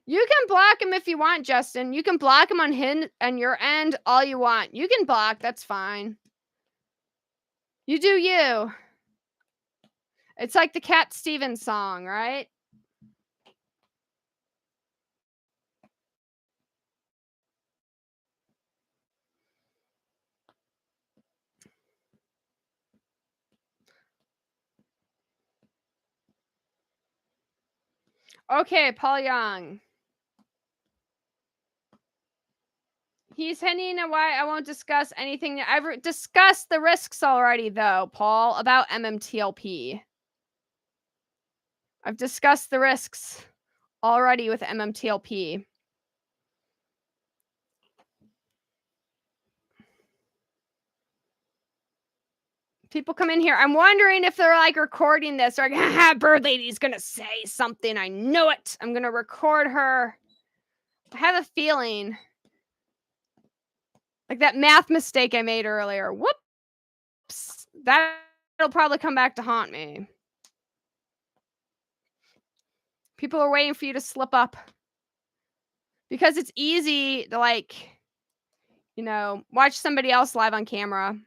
You can block him if you want, Justin. You can block him on your end all you want. You can block. That's fine. You do you. It's like the Cat Stevens song, right? Okay, Paul Young. He's hinting at why I won't discuss anything. I've discussed the risks already, though, Paul, about MMTLP. I've discussed the risks already with MMTLP. People come in here. I'm wondering if they're like recording this. Or like, Bird Lady's gonna say something. I know it. I'm gonna record her. I have a feeling. Like that math mistake I made earlier. Whoops. That'll probably come back to haunt me. People are waiting for you to slip up. Because it's easy to like, watch somebody else live on camera.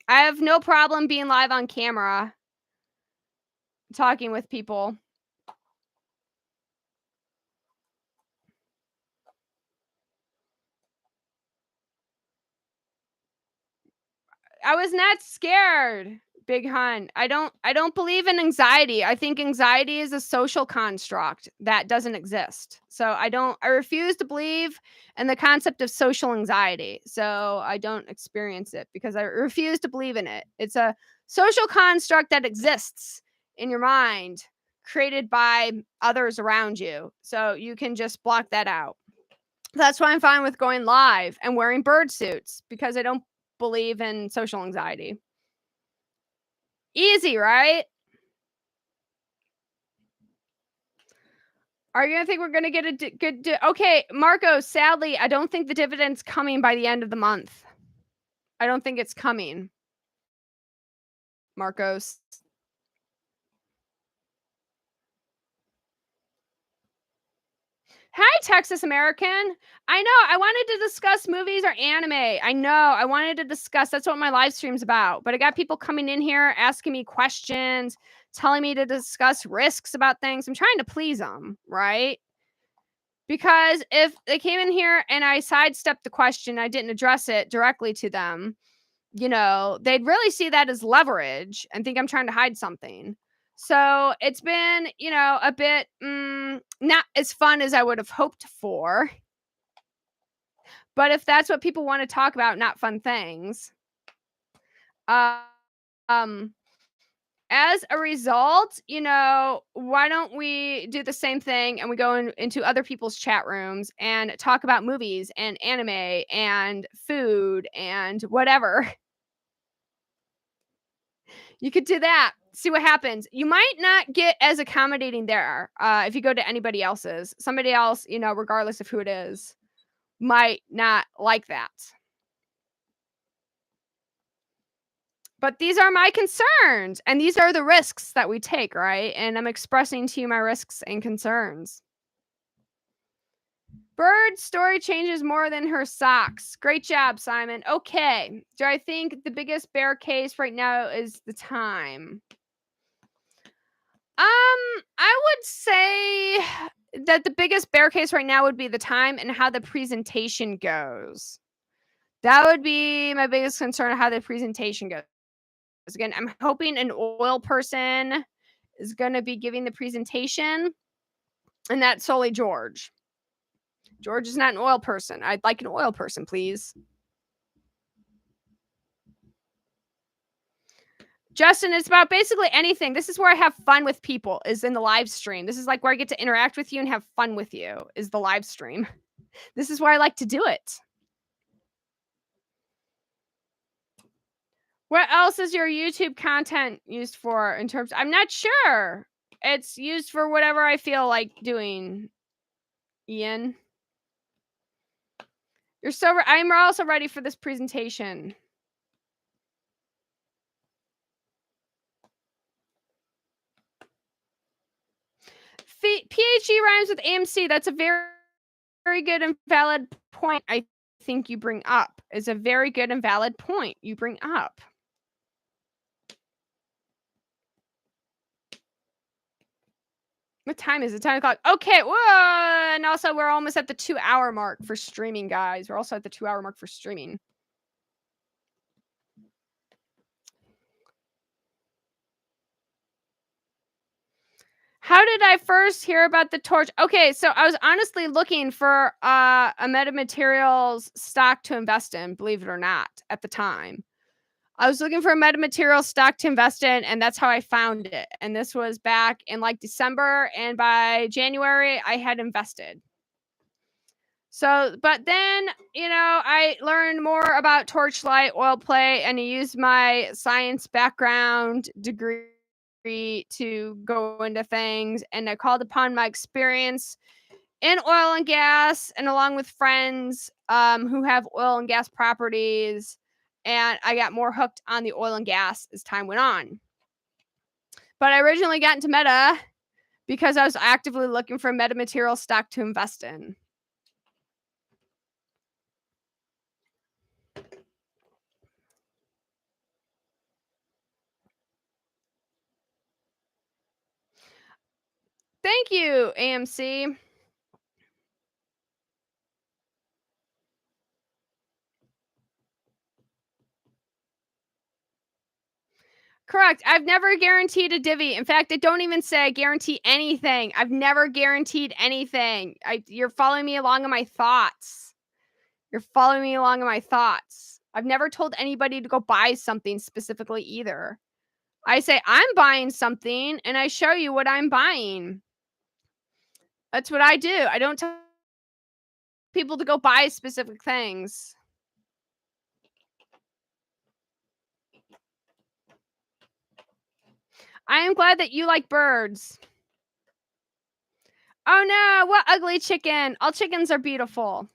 I have no problem being live on camera, talking with people. I was not scared, Big Hun. I don't believe in anxiety. I think anxiety is a social construct that doesn't exist. So I refuse to believe in the concept of social anxiety. So I don't experience it because I refuse to believe in it. It's a social construct that exists in your mind, created by others around you. So you can just block that out. That's why I'm fine with going live and wearing bird suits, because I don't believe in social anxiety. Easy, right? Are you gonna think we're gonna get a good? Okay, Marco. Sadly, I don't think the dividend's coming by the end of the month. I don't think it's coming, Marcos. Hi, Texas American. I know. I wanted to discuss movies or anime. I know. I wanted to discuss. That's what my live stream's about. But I got people coming in here asking me questions, telling me to discuss risks about things. I'm trying to please them, right? Because if they came in here and I sidestepped the question, I didn't address it directly to them, they'd really see that as leverage and think I'm trying to hide something. So it's been, a bit not as fun as I would have hoped for. But if that's what people want to talk about, not fun things. Um, as a result, why don't we do the same thing and we go into other people's chat rooms and talk about movies and anime and food and whatever. You could do that. See what happens. You might not get as accommodating there if you go to anybody else's. Somebody else, regardless of who it is, might not like that. But these are my concerns, and these are the risks that we take, right? And I'm expressing to you my risks and concerns. Bird's story changes more than her socks. Great job, Simon. Okay. Do I think the biggest bear case right now is the time? I would say that the biggest bear case right now would be the time and how the presentation goes. That would be my biggest concern of how the presentation goes. Again, I'm hoping an oil person is going to be giving the presentation, and that's solely George. George is not an oil person. I'd like an oil person, please. Justin, it's about basically anything. This is where I have fun with people, is in the live stream. This is like where I get to interact with you and have fun with you, is the live stream. This is where I like to do it. What else is your YouTube content used for in terms? I'm not sure. It's used for whatever I feel like doing, Ian. I'm also ready for this presentation. PHE rhymes with AMC. That's a very, very good and valid point. I think you bring up is a very good and valid point you bring up. What time is it? 10 o'clock. Okay. Whoa. And also, we're almost at the 2-hour mark for streaming, guys. We're also at the 2-hour mark for streaming. How did I first hear about the torch? Okay, so I was honestly looking for a metamaterials stock to invest in, believe it or not, at the time. I was looking for a metamaterials stock to invest in, and that's how I found it. And this was back in like December, and by January, I had invested. So, but then, I learned more about Torchlight oil play, and I used my science background degree to go into things, and I called upon my experience in oil and gas, and along with friends who have oil and gas properties, and I got more hooked on the oil and gas as time went on. But I originally got into meta because I was actively looking for a metamaterial stock to invest in. Thank you, AMC. Correct. I've never guaranteed a divvy. In fact, I don't even say I guarantee anything. I've never guaranteed anything. You're following me along in my thoughts. You're following me along in my thoughts. I've never told anybody to go buy something specifically either. I say I'm buying something and I show you what I'm buying. That's what I do. I don't tell people to go buy specific things. I am glad that you like birds. Oh no, what ugly chicken? All chickens are beautiful.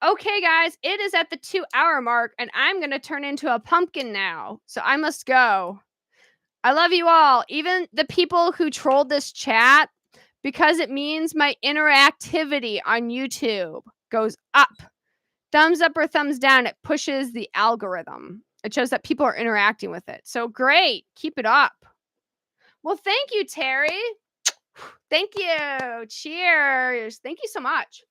Okay, guys, it is at the 2-hour mark, and I'm going to turn into a pumpkin now. So I must go. I love you all, even the people who trolled this chat, because it means my interactivity on YouTube goes up. Thumbs up or thumbs down, it pushes the algorithm. It shows that people are interacting with it. So great. Keep it up. Well, thank you, Terry. Thank you. Cheers. Thank you so much.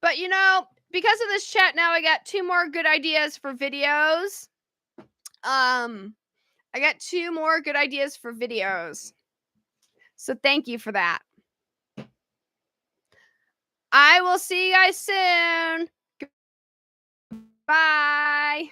But because of this chat now, I got 2 more good ideas for videos. I got 2 more good ideas for videos. So thank you for that. I will see you guys soon. Bye.